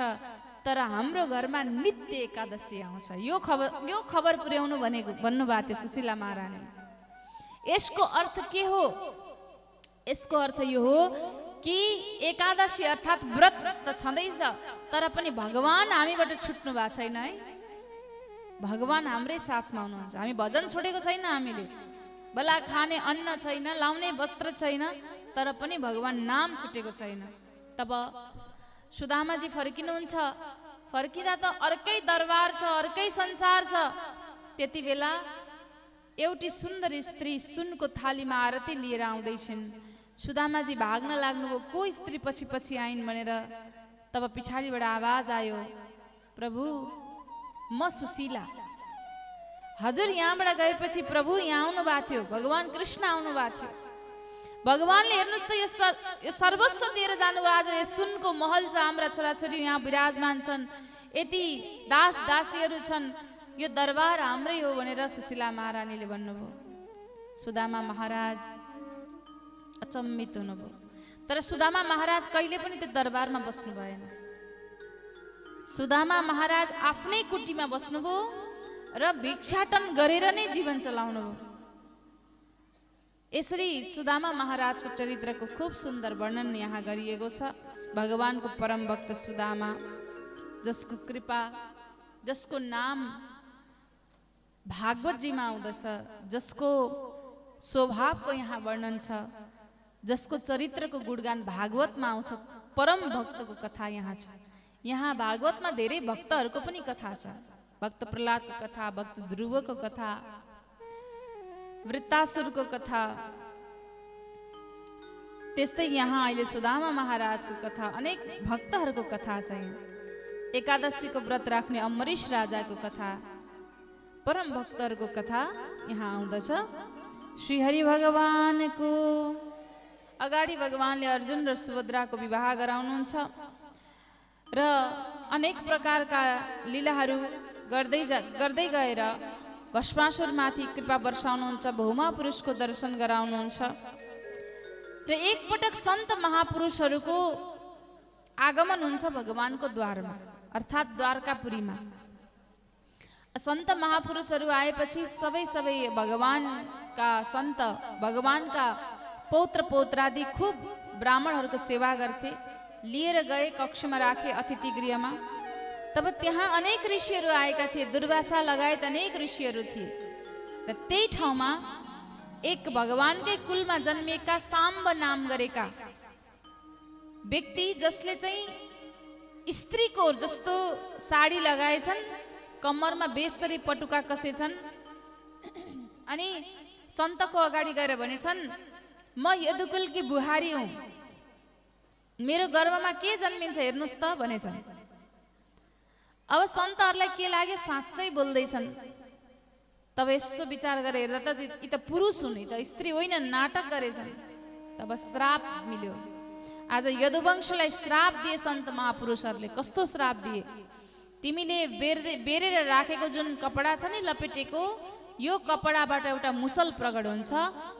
Speaker 1: तर हाम्रो घरमा नित्य एकादशी आउँछ। यो खबर पुर्याउनु भनेको भन्नुभएको थियो सुशीला महारानी। यसको अर्थ के हो? यसको अर्थ यो हो कि एकादशी अर्थात् व्रत त छँदैछ, तर पनि भगवान हामीबाट छुट्नु भएको छैन है। भगवान हाम्रै साथमा हुनुहुन्छ। हामी भजन छोडेको छैन, हामीले बला खाने अन्न छैन, लाउने वस्त्र छैन, तर पनि भगवान नाम छुटेको छैन। तब सुदामाजी फर्किनुहुन्छ। फर्किँदा त अर्कै दरबार छ, अर्कै संसार छ। त्यति बेला एउटी सुन्दर स्त्री सुनको थालीमा आरती लिएर आउँदैछिन्। सुदामाजी भाग्न लाग्नुभयो, को स्त्री पछि पछि आइन् भनेर। तब पछाडिबाट आवाज आयो, प्रभु म सुशीला। हजुर यहाँबाट गएपछि प्रभु यहाँ आउनु भएको थियो, भगवान कृष्ण आउनु भएको थियो। भगवानले हेर्नुहोस् त यो सर्वस्व दिएर जानुभयो। आज यो सुनको महल छ, हाम्रा छोराछोरी यहाँ विराजमान छन्, यति दास दासीहरू छन्, यो दरबार हाम्रै हो भनेर सुशीला महारानीले भन्नुभयो। सुदामा महाराज अचम्मित हुनुभयो। तर सुदामा महाराज कहिले पनि त्यो दरबारमा बस्नु भएन। सुदामा महाराज आफ्नै कुटीमा बस्नुभयो र भिक्षाटन गरेर नै जीवन चलाउनु भयो। यसरी सुदामा महाराजको चरित्रको खूब सुन्दर वर्णन यहाँ गरिएको छ। भगवानको परम भक्त सुदामा, जसको कृपा, जसको नाम भागवतजीमा आउँदछ, जसको स्वभावको यहाँ वर्णन छ, जसको चरित्रको गुणगान भागवतमा आउँछ। परम भक्तको कथा यहाँ छ। यहाँ भागवतमा धेरै भक्तहरूको पनि कथा छ। भक्त प्रहलादको कथा, भक्त ध्रुवको कथा, वृत्तासुरको कथा, त्यस्तै यहाँ अहिले सुदामा महाराजको कथा, अनेक भक्तहरूको कथा छ। एकादशीको व्रत राख्ने अम्बरीश राजाको कथा, परम भक्तहरूको कथा यहाँ आउँदछ। श्रीहरि भगवानको अगाडि भगवानले अर्जुन र सुभद्राको विवाह गराउनुहुन्छ र अनेक प्रकारका लीलाहरू गर्दै गएर भस्मासुरमाथि कृपा वर्षाउनुहुन्छ, भौमा पुरुषको दर्शन गराउनुहुन्छ र एकपटक सन्त महापुरुषहरूको आगमन हुन्छ भगवानको द्वारमा, अर्थात् द्वारकापुरीमा। सन्त महापुरुषहरू आएपछि सबै भगवानका सन्त, भगवानका पौत्र पौत्रादि खूब ब्राह्मणहरूको सेवा गर्थे। लिएर गए, कक्षमा राखे अतिथि गृहमा। तब त्यहाँ अनेक ऋषिहरू आएका थिए, दुर्वासा लगायत अनेक ऋषिहरू थिए। र त्यही ठाउँमा एक भगवानकै कुलमा जन्मिएका साम्ब नाम गरेका व्यक्ति, जसले चाहिँ स्त्रीको जस्तो साडी लगाएछन्, कम्मरमा बेसरी पटुका कसेछन्, अनि सन्तको अगाडि गएर भनेछन्, म यदुकुलकी बुहारी हुँ, मेरो गर्भमा के जन्मिन्छ हेर्नुहोस् त भनेछन्। अब सन्तहरूलाई के लाग्यो, साँच्चै बोल्दैछन्। तब यसो विचार गरेर हेर्दा त यी त पुरुष हुन्, त स्त्री होइन, नाटक गरेछन्। तब श्राप मिल्यो। आज यदुवंशलाई श्राप दिए सन्त महापुरुषहरूले। कस्तो श्राप दिए? तिमीले बेरेर राखेको जुन कपडा छ नि लपेटेको, यो कपडाबाट एउटा मुसल प्रकट हुन्छ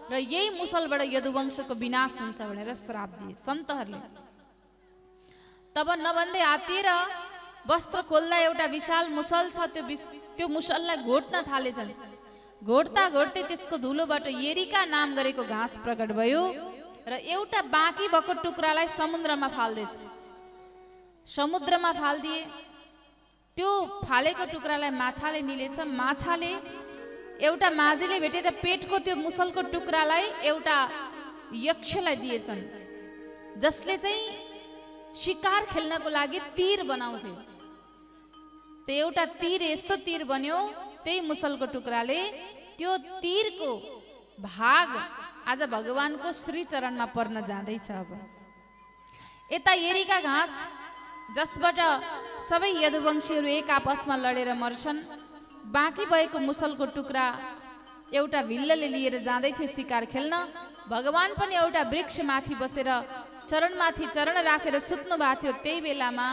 Speaker 1: र यही मुसलबाट यदुवंशको विनाश हुन्छ भनेर श्राप दिए सन्तहरूले। तब नभन्दै हातेर वस्त्र खोल्दा एउटा विशाल मुसल छ, त्यो मुसललाई घोट्न थालेछन्। घोट्दै त्यसको धुलोबाट एरिका नाम गरेको घाँस प्रकट भयो र एउटा बाँकी भएको टुक्रालाई समुद्रमा फाल्दैछ। समुद्रमा फालिदिए। त्यो फालेको टुक्रालाई माछाले निलेछ। माछाले एउटा माझीले भेटेर पेटको त्यो मुसलको टुक्रालाई एउटा यक्षलाई दिएछन्, जसले चाहिँ शिकार खेल्नको लागि तीर बनाउँथे। त्यो एउटा तीर यस्तो तीर बन्यो, त्यही मुसलको टुक्राले। त्यो तीरको भाग आज भगवानको श्री चरणमा पर्न जाँदैछ। अब यता एरीका घाँस जसबाट सबै यदुवंशीहरू एक आपसमा लडेर मर्छन्, बाँकी भएको मुसलको टुक्रा एउटा भिल्लले लिएर जाँदै थियो शिकार खेल्न। भगवान पनि एउटा वृक्षमाथि बसेर चरणमाथि चरण राखेर सुत्नु भएको थियो। त्यही बेलामा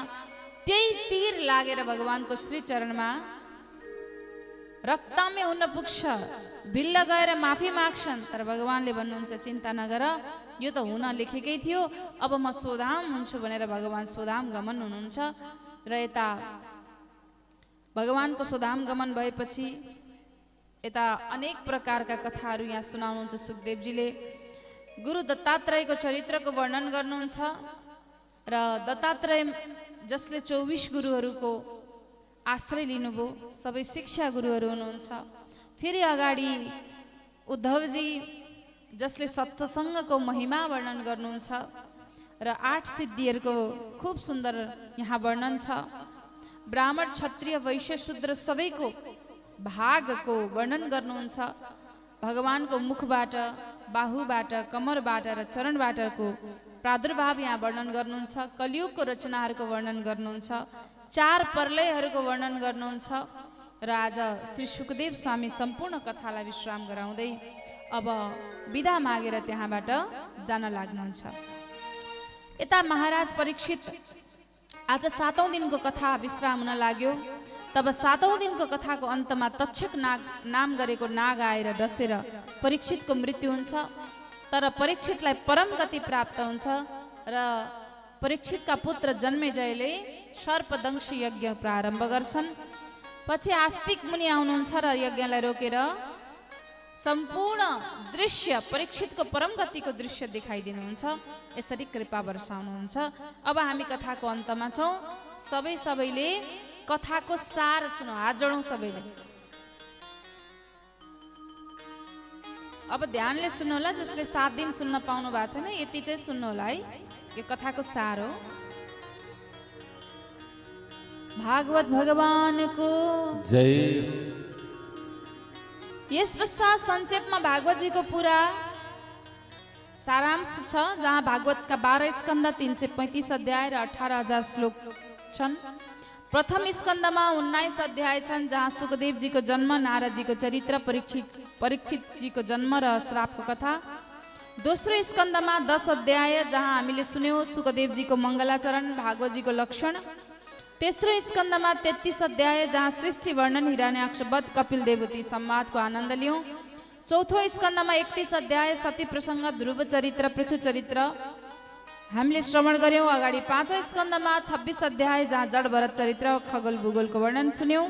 Speaker 1: त्यही तीर लागेर भगवानको श्री चरणमा रक्तमै हुन पुग्छ। भिल्ल गएर माफी माग्छन्, तर भगवानले भन्नुहुन्छ चिन्ता नगर, यो त हुन लेखेकै थियो, अब म स्वधाम हुन्छु भनेर भगवान स्वधाम गमन हुनुहुन्छ। र यता भगवानको स्वधाम गमन भएपछि यता अनेक प्रकारका कथाहरू यहाँ सुनाउनुहुन्छ सुखदेवजीले। गुरु दत्तात्रेयको चरित्रको वर्णन गर्नुहुन्छ र दत्तात्रेय जसले 24 गुरुहरूको आश्रय लिनुभयो, सबै शिक्षा गुरुहरू हुनुहुन्छ। फेरि अगाडि उद्धवजी जसले सत्सङ्गको महिमा वर्णन गर्नुहुन्छ र 8 सिद्धिहरूको खूब सुन्दर यहाँ वर्णन छ। ब्राह्मण क्षत्रिय वैश्य शूद्र सबैको भागको वर्णन गर्नुहुन्छ। भगवानको मुखबाट, बाहुबाट, कमरबाट र चरणबाटको प्रादुर्भाव यहाँ वर्णन गर्नुहुन्छ। कलियुगको रचनाहरूको वर्णन गर्नुहुन्छ। 4 प्रलयहरूको वर्णन गर्नुहुन्छ। र आज श्री सुखदेव स्वामी सम्पूर्ण कथालाई विश्राम गराउँदै अब बिदा मागेर त्यहाँबाट जान लाग्नुहुन्छ। यता महाराज परीक्षित आज 7औं दिनको कथा विश्राम हुन लाग्यो। तब 7औं दिनको कथाको अन्तमा तक्षक नाम गरेको नाग आएर डसेर परीक्षितको मृत्यु हुन्छ। तर परीक्षितलाई परम गति प्राप्त हुन्छ र परीक्षितका पुत्र जन्मेजयले सर्पदंश यज्ञ प्रारम्भ गर्छन्। पछि आस्तिक मुनि आउनुहुन्छ र यज्ञलाई रोकेर सम्पूर्ण दृश्य परीक्षितको परम गतिको दृश्य देखाइदिनुहुन्छ। यसरी कृपा वर्षाउनुहुन्छ। अब हामी कथाको अन्तमा छौँ। सबैले कथाको सार सुनौ, हात जोडौँ सबैले। अब ध्यानले सुन्नु होला, जसले 7 दिन सुन्न पाउनु भएको छैन यति चाहिँ सुन्नु होला है। यो कथाको सार हो। भागवत भगवानको
Speaker 2: जय।
Speaker 1: यस पश्चात संक्षेपमा भागवतजीको पुरा सारांश छ, जहाँ भागवतका 12 स्कन्द 335 अध्याय र 18,000 श्लोक छन्। प्रथम स्कन्दमा 19 अध्याय छन्, जहाँ सुखदेवजीको जन्म, नारदजीको चरित्र, परीक्षितजीको जन्म र श्रापको कथा। दोस्रो स्कन्दमा 10 अध्याय, जहाँ हामीले सुन्यौं सुखदेवजीको मङ्गलाचरण, भागवतजीको लक्षण। तेस्रो स्कन्दमा 33 अध्याय, जहाँ सृष्टि वर्णन, हिरण्याक्षवध, कपिल देवती संवादको आनन्द लियौं। चौथो स्कन्दमा 31 अध्याय, सती प्रसङ्ग, ध्रुव चरित्र, पृथु चरित्र हामीले श्रवण गर्यौं। अगाडि 5औं स्कन्दमा 26 अध्याय, जहाँ जड भरत चरित्र, खगोल भूगोलको वर्णन सुन्यौं।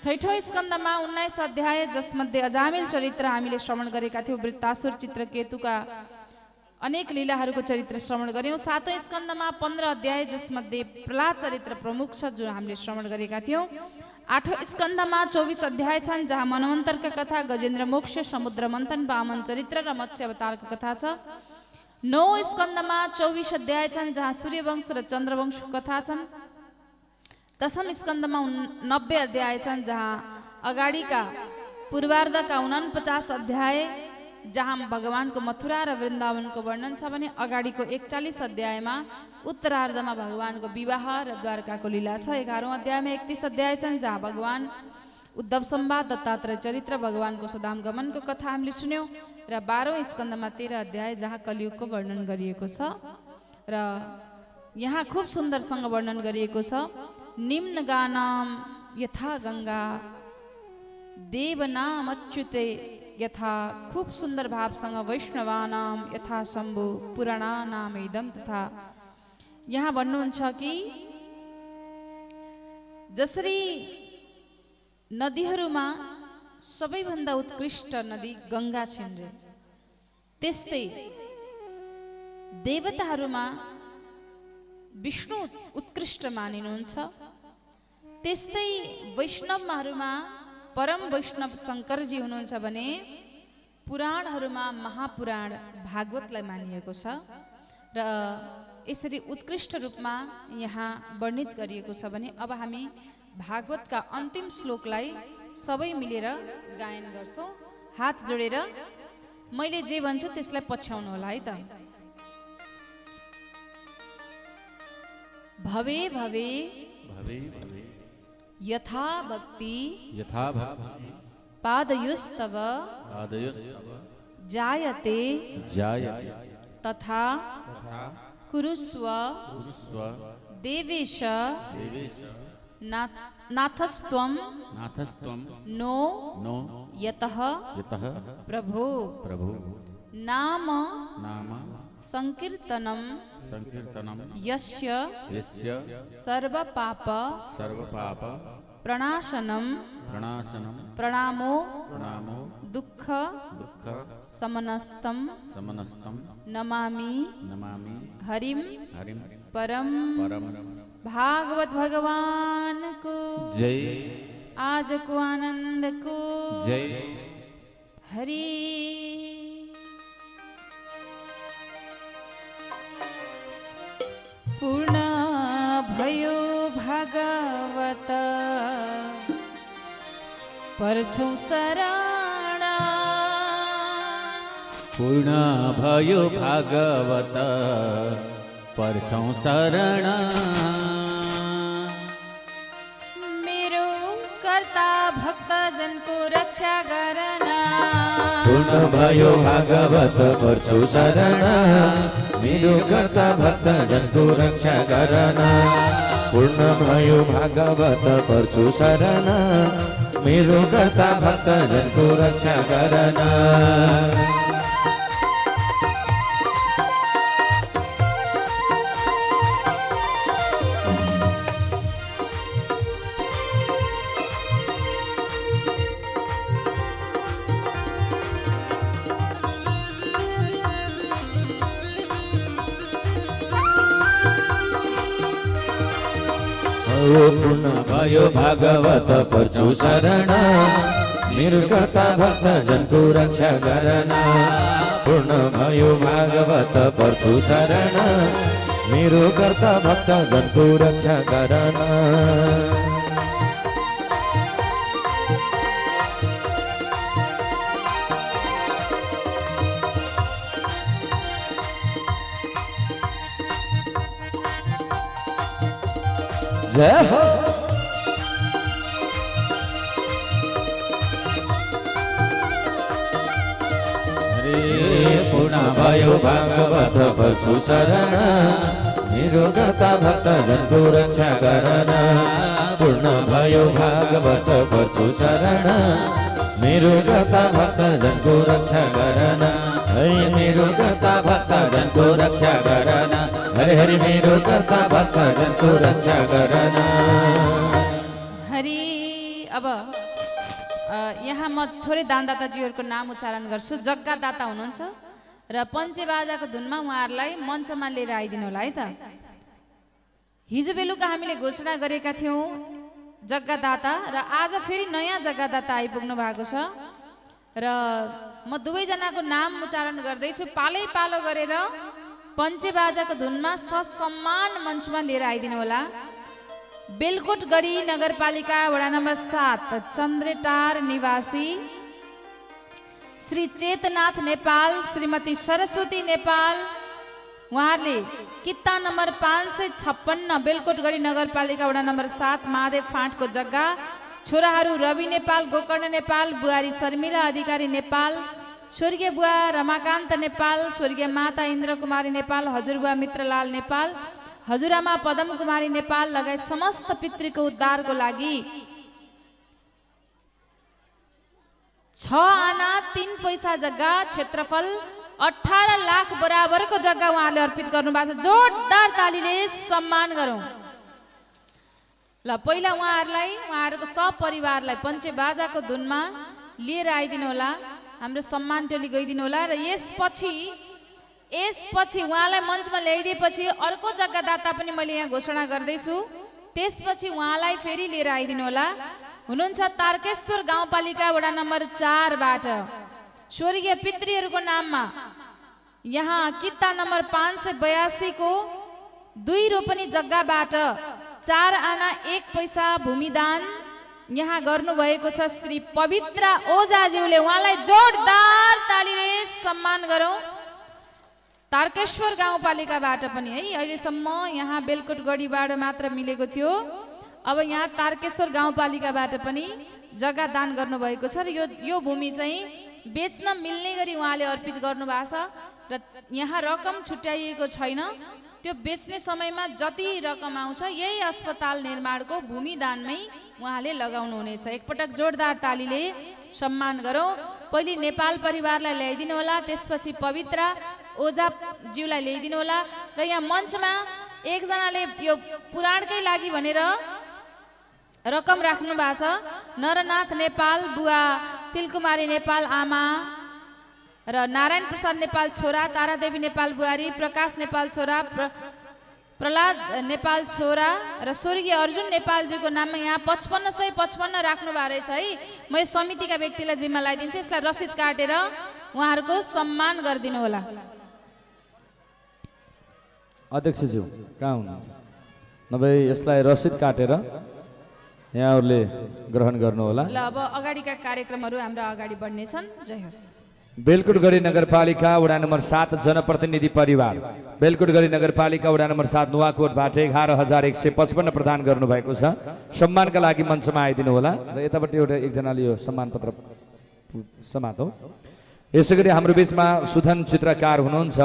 Speaker 1: 6औं स्कन्दमा 19 अध्याय, जसमध्ये अजामिल चरित्र हामीले श्रवण गरेका थियौं। वृत्तासुर, चित्रकेतुका अनेक लीलाहरूको चरित्र श्रवण गर्यौं। 7औं स्कन्दमा 15 अध्याय, जसमध्ये प्रहलाद चरित्र प्रमुख छ, जो हामीले श्रवण गरेका थियौं। 8औं स्कन्दमा 24 अध्याय छन्, जहाँ मनवन्तरका कथा, गजेन्द्र मोक्ष, समुद्र मन्थन, वामन चरित्र र मत्स्य अवतारको कथा छ। 9औं स्कन्दमा 24 अध्याय छन्, जहाँ सूर्यवंश र चन्द्रवंशको कथा छन्। 10औं स्कन्दमा 90 अध्याय छन्, जहाँ अगाडिका पूर्वार्धका 49 अध्याय, जहाँ भगवानको मथुरा र वृन्दावनको वर्णन छ भने अगाडिको 41 अध्यायमा उत्तरार्धमा भगवानको विवाह र द्वारकाको लीला छ। 11औं अध्यायमा 31 अध्याय छन्, जहाँ भगवान उद्धव संवाद, दत्तात्रेय चरित्र, भगवानको सुदाम गमनको कथा हामीले सुन्यौं। र 12औं स्कन्दमा 13 अध्याय, जहाँ कलियुगको वर्णन गरिएको छ र यहाँ खूब सुन्दरसँग वर्णन गरिएको छ। निम्न गानाम यथा गंगा, देवनाम अच्युते यथा, खूब सुन्दर भावसँग वैष्णवानाम यथा शम्भु, पुराणानाम इदम तथा। यहाँ भन्नुहुन्छ कि जसरी नदीहरूमा सबैभन्दा उत्कृष्ट नदी गंगा छिन् रे, त्यस्तै देवताहरूमा विष्णु उत्कृष्ट मानिनुहुन्छ। त्यस्तै वैष्णवहरूमा परम वैष्णव शङ्करजी हुनुहुन्छ भने पुराणहरूमा महापुराण भागवतलाई मानिएको छ र यसरी उत्कृष्ट रूपमा यहाँ वर्णित गरिएको छ भने अब हामी भागवतका अन्तिम श्लोकलाई सबै मिलेर गायन गर्छौं। हात जोडेर मैले जे भन्छु त्यसलाई पछ्याउनु होला है त। भवे भवे
Speaker 2: भवे भवे
Speaker 1: यथा भक्ति
Speaker 2: यथा भक्ति
Speaker 1: पादयोस्तव
Speaker 2: पादयोस्तव
Speaker 1: जायते
Speaker 2: जायते
Speaker 1: तथा कुरुस्व
Speaker 2: स्व
Speaker 1: देवेश
Speaker 2: देवेश
Speaker 1: नाथस्त्वं
Speaker 2: नाथस्त्वं
Speaker 1: नो
Speaker 2: नो
Speaker 1: यतः
Speaker 2: यतः
Speaker 1: प्रभो
Speaker 2: प्रभु
Speaker 1: नाम
Speaker 2: नाम
Speaker 1: संकीर्तनम
Speaker 2: संकीर्तनम
Speaker 1: यस्य
Speaker 2: यस्य
Speaker 1: सर्वपाप
Speaker 2: सर्वपाप
Speaker 1: प्रणाशनम
Speaker 2: प्रणाशनम
Speaker 1: प्रणामो
Speaker 2: प्रणामो
Speaker 1: दुःख
Speaker 2: दुःख
Speaker 1: समनस्तम
Speaker 2: समनस्तम
Speaker 1: नमामि
Speaker 2: नमामि
Speaker 1: हरिम
Speaker 2: हरिम
Speaker 1: परम
Speaker 2: परम
Speaker 1: भागवत भगवान को
Speaker 2: जय
Speaker 1: आज को आनंद को
Speaker 2: जय
Speaker 1: हरि पूर्ण भयो भागवत परछौ शरण
Speaker 2: पूर्ण भयो भागवत परछौं शरण
Speaker 1: मेरो कर्ता भक्त जन को रक्षा करना
Speaker 2: पूर्ण भयो भागवत परछौ शरण मेरो कर्ता भक्त जनको रक्षा करना पूर्ण भयो भागवत परछौ शरण मेरो कर्ता भक्त जनको रक्षा करना पूर्ण भयो भागवत परछौ शरण मेरो कर्ता भक्त जनको रक्षा करना पूर्ण भयो भागवत परछौ शरण मेरो कर्ता भक्त जनको रक्षा करना जय हो पूर्ण भयो भागवत परछौ शरण मेरो कर्ता भक्त जनको रक्षा करना पूर्ण भयो भागवत परछौ शरण मेरो कर्ता भक्त जनको रक्षा करना हरि मेरो कर्ता भक्त जनको रक्षा करना हरि हरि मेरो कर्ता भक्त जनको रक्षा करना
Speaker 1: हरि अब यहाँ म थोरै दानदाताजीहरूको नाम उच्चारण गर्छु जग्गा दाता हुनुहुन्छ र पञ्चेबाजाको धुनमा उहाँहरूलाई मञ्चमा लिएर आइदिनु होला है त हिजो बेलुका हामीले घोषणा गरेका थियौँ जग्गादाता र आज फेरि नयाँ जग्गादाता आइपुग्नु भएको छ र म दुवैजनाको नाम उच्चारण गर्दैछु पालै पालो गरेर पञ्चेबाजाको धुनमा ससम्मान मञ्चमा लिएर आइदिनु होला बेलकोटगढी नगरपालिका वडा नम्बर 7 चन्द्रेटार निवासी श्री चेतनाथ नेपाल श्रीमती सरस्वती नेपाल उहाँहरूले किता नम्बर 556 बेलकोटगढी नगरपालिका वडा नम्बर 7 महादेव फाँटको जग्गा छोराहरू रवि नेपाल गोकर्ण नेपाल बुहारी शर्मिला अधिकारी नेपाल स्वर्गीय बुवा रमाकान्त नेपाल स्वर्गीय माता इन्द्र कुमारी नेपाल हजुरबुवा मित्रलाल नेपाल हजुरआमा पदम कुमारी नेपाल लगायत समस्त पितृको उद्धारको लागि 6 आना 3 पैसा जग्गा क्षेत्रफल 18 लाख बराबरको जग्गा उहाँले अर्पित गर्नुभएको छ जोरदार तालीले सम्मान गरौँ ल पहिला उहाँहरूलाई उहाँहरूको सपरिवारलाई पञ्चेबाजाको धुनमा लिएर आइदिनु होला हाम्रो सम्मान टोली गइदिनु होला र यसपछि उहाँलाई मञ्चमा ल्याइदिएपछि अर्को जग्गादाता पनि मैले यहाँ घोषणा गर्दैछु त्यसपछि उहाँलाई फेरि लिएर आइदिनु होला हुनुहुन्छ तारकेश्वर गाउँपालिका वडा नम्बर 4 बाट स्वर्गीय पितृहरूको नाममा यहाँ किता नम्बर 582 को 2 रोपनी जग्गाबाट 4 आना 1 पैसा भूमिदान यहाँ गर्नुभएको छ श्री पवित्र ओझाज्यूले उहाँलाई जोरदार तालीले सम्मान गरौँ तारकेश्वर गाउँपालिकाबाट पनि है अहिलेसम्म यहाँ बेलकोटगढीबाट मात्र मिलेको थियो। अब यहाँ तारकेश्वर गाउँपालिकाबाट पनि जग्गा दान गर्नुभएको छ र यो भूमि चाहिँ बेच्न मिल्ने गरी उहाँले अर्पित गर्नुभएको छ र यहाँ रकम छुट्याइएको छैन। त्यो बेच्ने समयमा जति रकम आउँछ यही अस्पताल निर्माणको भूमि दानमै उहाँले लगाउनु हुनेछ। एकपटक जोरदार तालीले सम्मान गरौँ। पहिले नेपाल परिवारलाई ल्याइदिनु होला, त्यसपछि पवित्र ओझाज्यूलाई ल्याइदिनु होला र यहाँ मञ्चमा एकजनाले यो पुराणकै लागि भनेर रकम राख्नु भएको छ। नरनाथ नेपाल बुवा, तिलकुमारी नेपाल आमा र नारायण प्रसाद नेपाल छोरा, तारादेवी नेपाल बुहारी, प्रकाश नेपाल छोरा, प्रहलाद नेपाल छोरा र स्वर्गीय अर्जुन नेपालजीको नाममा यहाँ 5555 राख्नु भएको रहेछ है। म यो समितिका व्यक्तिलाई जिम्मा लगाइदिन्छु। यसलाई रसिद काटेर उहाँहरूको सम्मान गरिदिनु होला।
Speaker 3: अध्यक्षज्यू कहाँ हुनुहुन्छ? नभए यसलाई रसिद काटेर यहाँहरूले ग्रहण गर्नुहोला।
Speaker 1: ल अब अगाडिका कार्यक्रमहरू हाम्रा अगाडि बढ्नेछन्। जय होस्।
Speaker 3: बेलकुटगढी नगरपालिका वडा नम्बर 7 जनप्रतिनिधि परिवार, बेलकुटगढी नगरपालिका वडा नम्बर 7 नुवाकोटबाट 11,155 प्रदान गर्नुभएको छ। सम्मानका लागि मञ्चमा आइदिनु होला र यतापट्टि एउटा एकजनाले यो सम्मान पत्र समातौ। यसै गरी हाम्रो बिचमा सुधन चित्रकार हुनुहुन्छ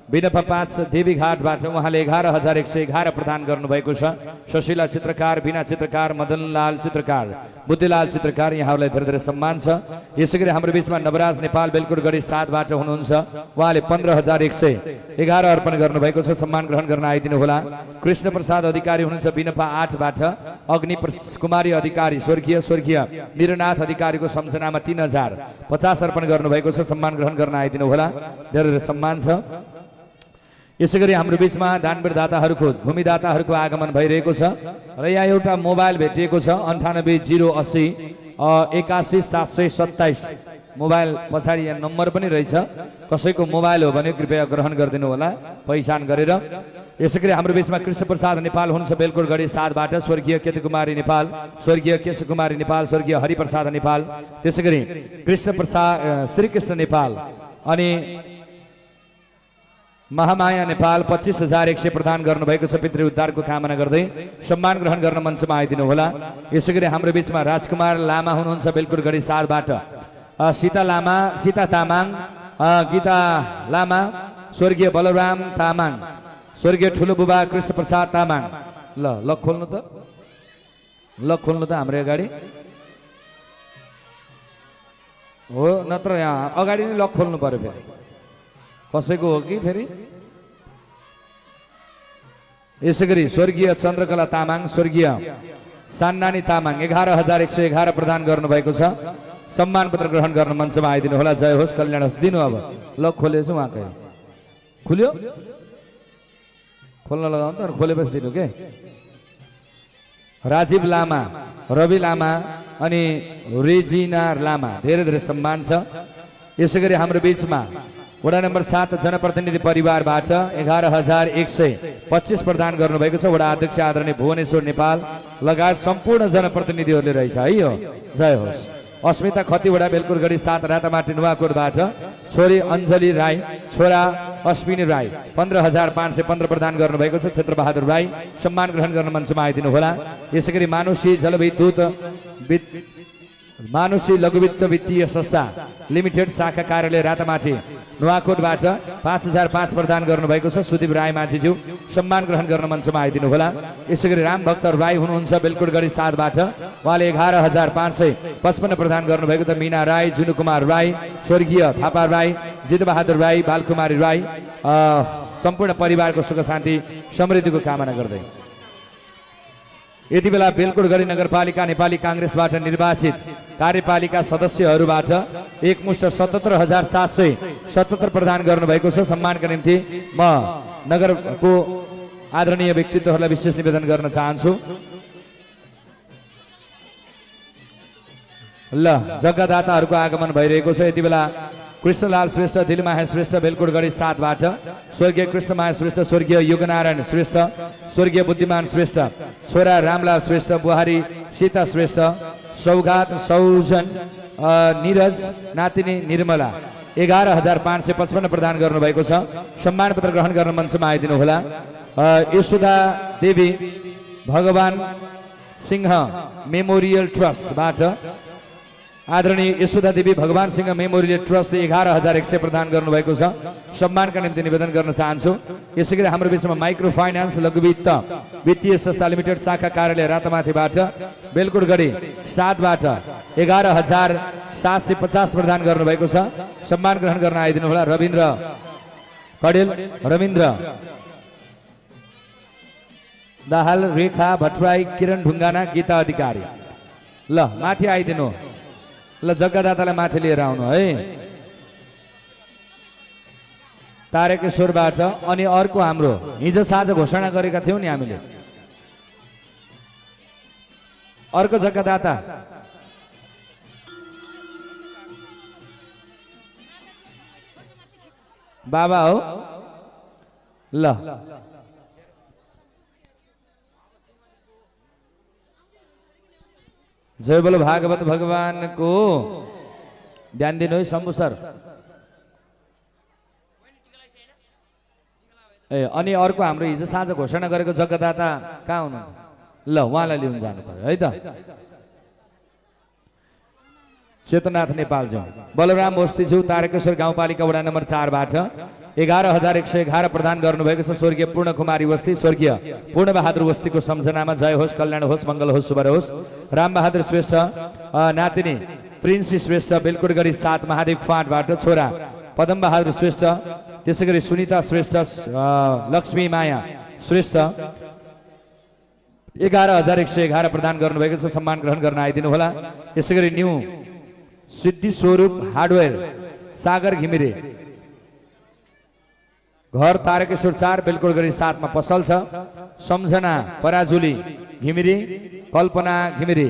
Speaker 3: बिनपा 5 देवीघाटबाट, उहाँले 11,111 प्रदान गर्नुभएको छ। सुशीला चित्रकार, बिना चित्रकार, मदनलाल चित्रकार, बुद्धिलाल चित्रकार, यहाँहरूलाई धेरै धेरै सम्मान छ। यसै गरी हाम्रो बिचमा नवराज नेपाल बेलकुटगढी 7बाट हुनुहुन्छ, उहाँले 15,111 अर्पण गर्नुभएको छ। सम्मान ग्रहण गर्न आइदिनु होला। कृष्ण प्रसाद अधिकारी हुनुहुन्छ बिनपा 8बाट, अग्नि कुमारी अधिकारी स्वर्गीय मीरनाथ अधिकारीको सम्झनामा 3,050 अर्पण गर्नुभएको छ। सम्मान ग्रहण गर्न आइदिनु होला। धेरै धेरै सम्मान छ। यसै गरी हाम्रो बिचमा दानवीरदाताहरूको भूमिदाताहरूको आगमन भइरहेको छ र यहाँ एउटा मोबाइल भेटिएको छ 98 080 81 727 मोबाइल पछाडि यहाँ नम्बर पनि रहेछ। कसैको मोबाइल हो भने कृपया ग्रहण गरिदिनु होला पहिचान गरेर। यसै गरी हाम्रो बिचमा कृष्ण प्रसाद नेपाल हुनुहुन्छ बेलकुटगढी 7बाट, स्वर्गीय केतकुमारी नेपाल, स्वर्गीय केशकुमारी नेपाल, स्वर्गीय हरिप्रसाद नेपाल, त्यसै गरी कृष्ण प्रसाद श्रीकृष्ण नेपाल अनि महामाया नेपाल 25,100 प्रदान गर्नुभएको छ। पितृ उद्धारको कामना गर्दै सम्मान ग्रहण गर्न मञ्चमा आइदिनु होला। यसै गरी हाम्रो बिचमा राजकुमार लामा हुनुहुन्छ बेलकुटगढी 7बाट, सीता तामाङ, गीता लामा, स्वर्गीय बलराम तामाङ, स्वर्गीय ठुलो बुबा कृष्ण प्रसाद तामाङ। ल खोल्नु त हाम्रो अगाडि हो, नत्र यहाँ अगाडि नै लक खोल्नु पर्यो। फेरि कसैको हो कि फेरि? यसै गरी स्वर्गीय चन्द्रकला तामाङ, स्वर्गीय सान्नानी तामाङ 11,111 प्रदान गर्नुभएको छ। सम्मान पत्र ग्रहण गर्न मञ्चमा आइदिनु होला। जय होस्, कल्याण होस्। दिनु अब लक खोलेछु उहाँकै खुल्यो, खोल्न लगाउनु त खोलेपछि दिनु के। राजीव लामा, रवि लामा अनि रेजिना लामा, धेरै धेरै सम्मान छ। यसै गरी हाम्रो बिचमा वडा नम्बर 7 जनप्रतिनिधि परिवारबाट 11,125 प्रदान गर्नुभएको छ। वडा अध्यक्ष आदरणीय भुवनेश्वर नेपाल लगायत सम्पूर्ण जनप्रतिनिधिहरूले रहेछ है यो। जय होस्। अस्मिता खतिवडा बेलकुटगढी 7 रातामाटी नुवाकोटबाट, छोरी अञ्जली राई, छोरा अश्विनी राई 15,515 प्रदान गर्नुभएको छ। क्षेत्रबहादुर राई, सम्मान ग्रहण गर्न मञ्चमा आइदिनु होला। यसै गरी मानुषी लघुवित्त वित्तीय संस्था लिमिटेड शाखा कार्यालय रातामाटी नुवाकोटबाट 5,005 प्रदान गर्नुभएको छ। सुदीप राई माझीज्यू, सम्मान ग्रहण गर्न मञ्चमा आइदिनु होला। यसै गरी रामभक्त राई हुनुहुन्छ बेलकुटगढी 7बाट, उहाँले 11,555 प्रदान गर्नुभएको छ। मीना राई, जुनुकुमार राई, स्वर्गीय थापा राई, जितबहादुर राई, बालकुमारी राई, सम्पूर्ण परिवारको सुख शान्ति समृद्धिको कामना गर्दै यति बेला बेलकुटगढी नगरपालिका नेपाली काङ्ग्रेसबाट निर्वाचित कार्यपालिका सदस्यहरूबाट एकमुष्ट 77,777 प्रदान गर्नुभएको छ। सम्मानका निम्ति म नगरको आदरणीय व्यक्तित्वहरूलाई विशेष निवेदन गर्न चाहन्छु। ल जग्गादाताहरूको आगमन भइरहेको छ। यति बेला कृष्णलाल श्रेष्ठ, दिलमाया श्रेष्ठ बेलकुटगढी 7बाट, स्वर्गीय कृष्णमाया श्रेष्ठ, स्वर्गीय युगनारायण श्रेष्ठ, स्वर्गीय बुद्धिमान श्रेष्ठ, छोरा रामलाल श्रेष्ठ, बुहारी सीता श्रेष्ठ, सौगात सौजन निरज, नातिनी निर्मला 11,555 प्रदान गर्नुभएको छ। सम्मान पत्र ग्रहण गर्न मञ्चमा आइदिनु होला। यशोदा देवी भगवान सिंह मेमोरियल ट्रस्टबाट आदरणीय यशोदा देवी भगवान सिंह मेमोरियल ट्रस्टले 11,100 प्रदान गर्नुभएको छ। सम्मानका निम्ति निवेदन गर्न चाहन्छु। यसै गरी हाम्रो बिचमा माइक्रो फाइनान्स लघु वित्त वित्तीय संस्था लिमिटेड शाखा कार्यालय रातामाथिबाट बेलकुटगढी 7बाट 11,750 प्रदान गर्नुभएको छ। सम्मान ग्रहण गर्न आइदिनु होला। रविन्द्र कडेल, रविन्द्र दाहाल, रेखा भट्टराई, किरण ढुङ्गाना, गीता अधिकारी। ल माथि आइदिनु। ल जग्गादातालाई माथि लिएर आउनु है। तारकेश्वरबाट अनि अर्को हाम्रो हिजो साँझ घोषणा गरेका थियौँ नि हामीले, अर्को जग्गादाता बाबा हो। ल जय बोलो भागवत भगवान को। ध्यान दिनु है शम्भु सर। ए अनि अर्को हाम्रो हिजो साँझ घोषणा गरेको जग्गादाता कहाँ हुनुहुन्छ? ल उहाँलाई लिनु जानु पर्यो है त। चेतनाथ नेपालज्यू, बलराम बस्तीज्यू, तारकेश्वर गाउँपालिका वडा नम्बर 4बाट 11,111 प्रदान गर्नुभएको छ। स्वर्गीय पूर्ण कुमारी वस्ती, स्वर्गीय पूर्ण बहादुर वस्तीको सम्झनामा जय होस्, कल्याण होस्, मङ्गल होस्, शुभ होस्। राम बहादुर श्रेष्ठ नातिनी प्रिन्सी श्रेष्ठ बेलकुटगढी 7 महादेव फाँटबाट, छोरा पदम बहादुर श्रेष्ठ, त्यसै गरी सुनिता श्रेष्ठ, लक्ष्मी माया श्रेष्ठ 11,111 प्रदान गर्नुभएको छ। सम्मान ग्रहण गर्न आइदिनु होला। यसै गरी न्यू सिद्धि स्वरूप हार्डवेयर सागर घिमिरे, घर तारकेश्वर 4 बेलकुटगढी 7मा पसल छ। सम्झना पराजुली घिमिरे, कल्पना घिमिरे,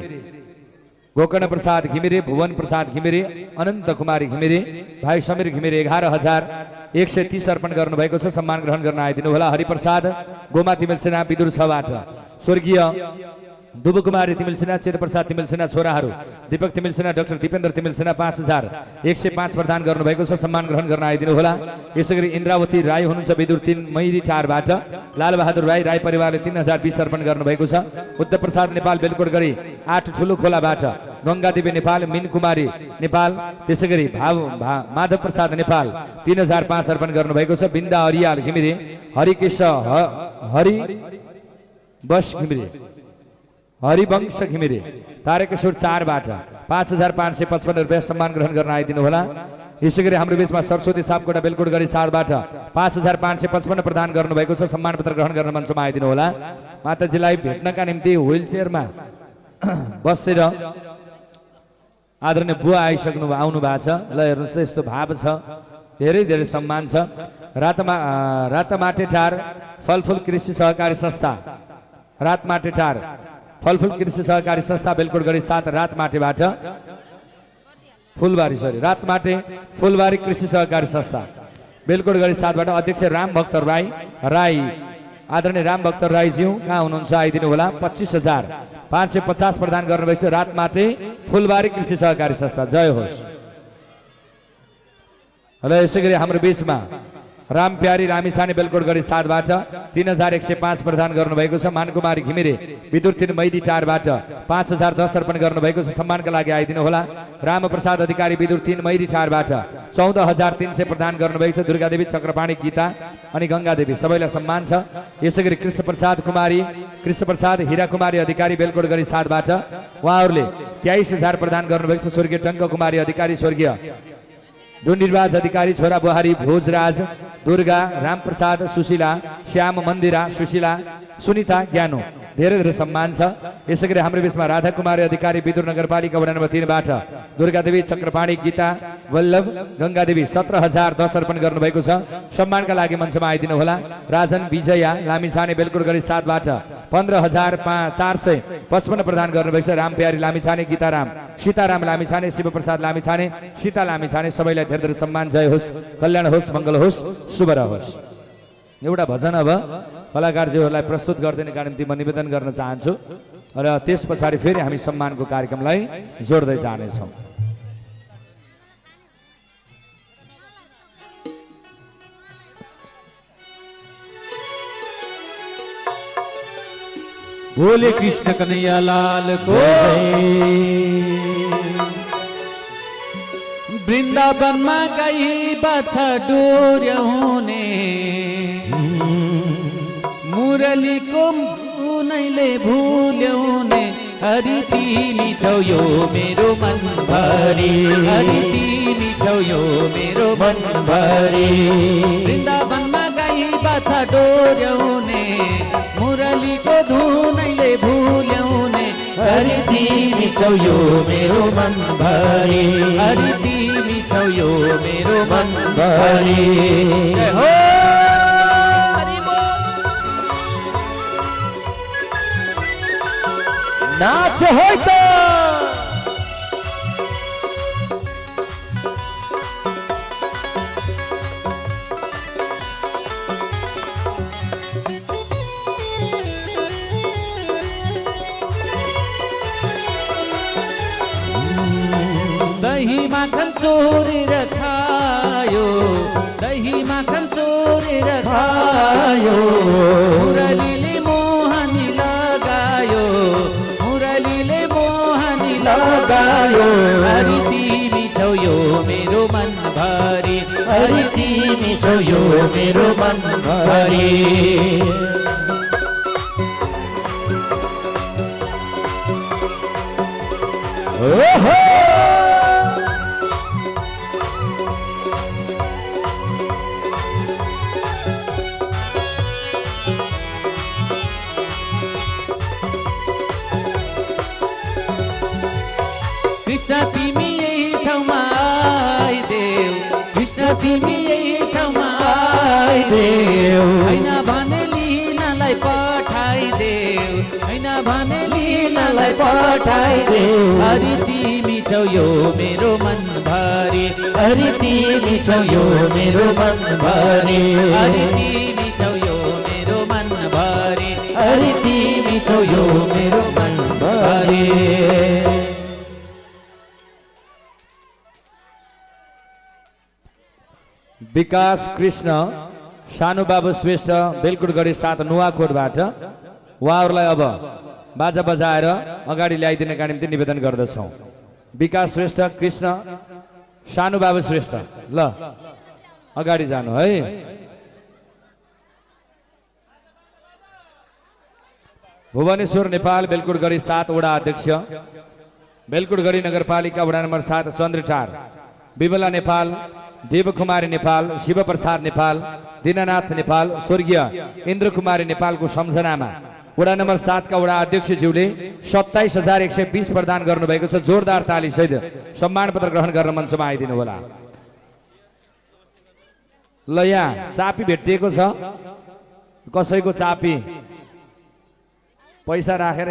Speaker 3: गोकर्ण प्रसाद घिमिरे, भुवन प्रसाद घिमिरे, अनन्त कुमारी घिमिरे, भाइ समीर घिमिरे 11,130 अर्पण गर्नुभएको छ। सम्मान ग्रहण गर्न आइदिनु होला। हरिप्रसाद गोमा तिमेल सेना विदुर 6बाट, स्वर्गीय दुबु कुमारी तिमिल सेना, चेत प्रसाद तिमिल सेना छोराहरू, दीपक तिमिल सेना, डाक्टर दीपेन्द्र तिमिल सेना 5,105 प्रदान गर्नुभएको छ। सम्मान ग्रहण गर्न आइदिनु होला। यसै गरी इन्द्रावती राई हुनुहुन्छ विदुर 3 मैरी 4बाट, लालबहादुर राई राई परिवारले 3,020 अर्पण गर्नुभएको छ। बुद्ध प्रसाद नेपाल बेलकुटगढी 8 ठुलो खोलाबाट, गङ्गादेवी नेपाल, मिन कुमारी नेपाल, त्यसै गरी माधव प्रसाद नेपाल 3,005 अर्पण गर्नुभएको छ। बिन्दा अरियाल घिमिरे, हरिकेश हरि बस घिमिरे, हरिवंश घिमिरे तारकेश्वर 4बाट 5,555 रुपियाँ सम्मान ग्रहण गर्न आइदिनु होला। यसै गरी हाम्रो बिचमा सरस्वती सापकोटा बेलकुटगढी 7बाट 5,555 प्रदान गर्नुभएको छ। सम्मान पत्र ग्रहण गर्न मञ्चमा आइदिनु होला। माताजीलाई भेट्नका निम्ति व्हील चेयरमा बसेर आदरणीय बुवा आउनु भएको छ। ल हेर्नुहोस् त यस्तो भाव छ, धेरै धेरै सम्मान छ। रातमाटेटार फलफुल कृषि सहकारी संस्था, रातमाटेटार फलफुल कृषि सहकारी संस्था बेलकुटगढी 7 रातमाटेबाट, रातमाटे फुलबारी कृषि सहकारी संस्था बेलकुटगढी 7बाट अध्यक्ष राम भक्त राई, आदरणीय राम भक्त राईज्यू कहाँ हुनुहुन्छ आइदिनु होला। 25,550 प्रदान गर्नुभएको छ। रातमाटे फुलबारी कृषि सहकारी संस्था जय होस्। र यसै गरी हाम्रो बिचमा राम प्यारी रामिछाने बेलकुटगढी 7बाट 3,105 प्रदान गर्नुभएको छ। मानकुमारी घिमिरे विदुर 3 मैदी 4बाट 5,010 अर्पण गर्नुभएको छ। सम्मानका लागि आइदिनु होला। रामप्रसाद अधिकारी विदुर 3 मैदी 4बाट 14,300 प्रदान गर्नुभएको छ। दुर्गादेवी चक्रपाणी गीता अनि गङ्गादेवी सबैलाई सम्मान छ। यसै गरी कृष्णप्रसाद हिरा कुमारी अधिकारी बेलकुटगढी 7बाट उहाँहरूले 23,000 प्रदान गर्नुभएको छ। स्वर्गीय टङ्क कुमारी अधिकारी, स्वर्गीय डुन्डिरबाज अधिकारी छोरा बुहारी भोजराज, दुर्गा रामप्रसाद, सुशीला श्याम, मन्दिरा सुशीला, सुनिता ज्ञानो धेरै धेरै सम्मान छ। यसै गरी हाम्रो बिचमा राधा कुमारी अधिकारी विदुर नगरपालिका वडा नम्बर 3बाट दुर्गादेवी चक्रपाणी गीता वल्लभ गङ्गादेवी 17,010 अर्पण गर्नुभएको छ। सम्मानका लागि मञ्चमा आइदिनु होला। राजन विजया लामिछाने बेलकुटगढी 7बाट 15,455 प्रदान गर्नुभएको छ। रामप्यारी लामिछाने, गीताराम, सीताराम लामिछाने, शिवप्रसाद लामिछाने, सीता लामिछाने सबैलाई धेरै धेरै सम्मान। जय होस्, कल्याण होस्, मङ्गल होस्, शुभ रहोस्। एउटा भजन अब कलाकारज्यूहरूलाई प्रस्तुत गरिदिनका निम्ति म निवेदन गर्न चाहन्छु र त्यस पछाडि फेरि हामी सम्मानको कार्यक्रमलाई जोड्दै जानेछौँ।
Speaker 2: बोले कृष्ण कन्हैया लाल को वृन्दावनमा गाई बाछा डोर्याउने मुरलीको उनैले भुल्याउने हरि तिमी छौ यो मेरो मनभरि हरि तिमी छौ यो मेरो मनभरि वृन्दावनमा गाई बाछा डोर्याउने मुरलीको धुनैले भुल्याउने हरि तिमी छौ यो मेरो मनभरि हरि तिमी छौ यो मेरो मनभरि हो
Speaker 3: नाच होय त
Speaker 2: दही माखन चोरेर खायो दही माखन चोरेर खायो मुरलीले मोहनी लगायो मुरलीले मोहनी लगायो हरि तिमी छौ यो मेरो मनभरि हरि तिमी छौ यो मेरो मनभरि
Speaker 3: ओहो
Speaker 2: कृष्ण तिमी यही ठाउँमा आइदेऊ कृष्ण तिमी यही ठाउँमा आइदेऊ हैन भने लिनलाई पठाइदेऊ हैन भने लिनलाई पठाइदेऊ हरि तिमी छौ यो मेरो मनभरि हरि तिमी छौ यो मेरो मनभरि हरि तिमी छौ यो मेरो मनभरि हरि तिमी छौ यो मेरो मनभरि
Speaker 3: विकास कृष्ण सानु बाबु श्रेष्ठ बेलकुटगढी 7 नुवाकोटबाट उहाँहरूलाई अब बाजा बजाएर अगाडि ल्याइदिनका निम्ति निवेदन गर्दछौँ। विकास श्रेष्ठ कृष्ण सानु बाबु श्रेष्ठ ल अगाडि जानु है। भुवनेश्वर नेपाल बेलकुटगढी 7 वडा अध्यक्ष बेलकुटगढी नगरपालिका वडा नम्बर 7 चन्द्रटार विमला नेपाल देवकुमारी नेपाल शिवप्रसाद नेपाल दीनानाथ नेपाल स्वर्गीय इन्द्रकुमारी नेपालको सम्झनामा वडा नम्बर 7 का वडा अध्यक्षज्यूले 27,120 प्रदान गर्नुभएको छ। जोरदार ताली सहित सम्मान पत्र ग्रहण गर्न मञ्चमा आइदिनु होला। ल यहाँ चापी भेटिएको छ कसैको चापी पैसा राखेर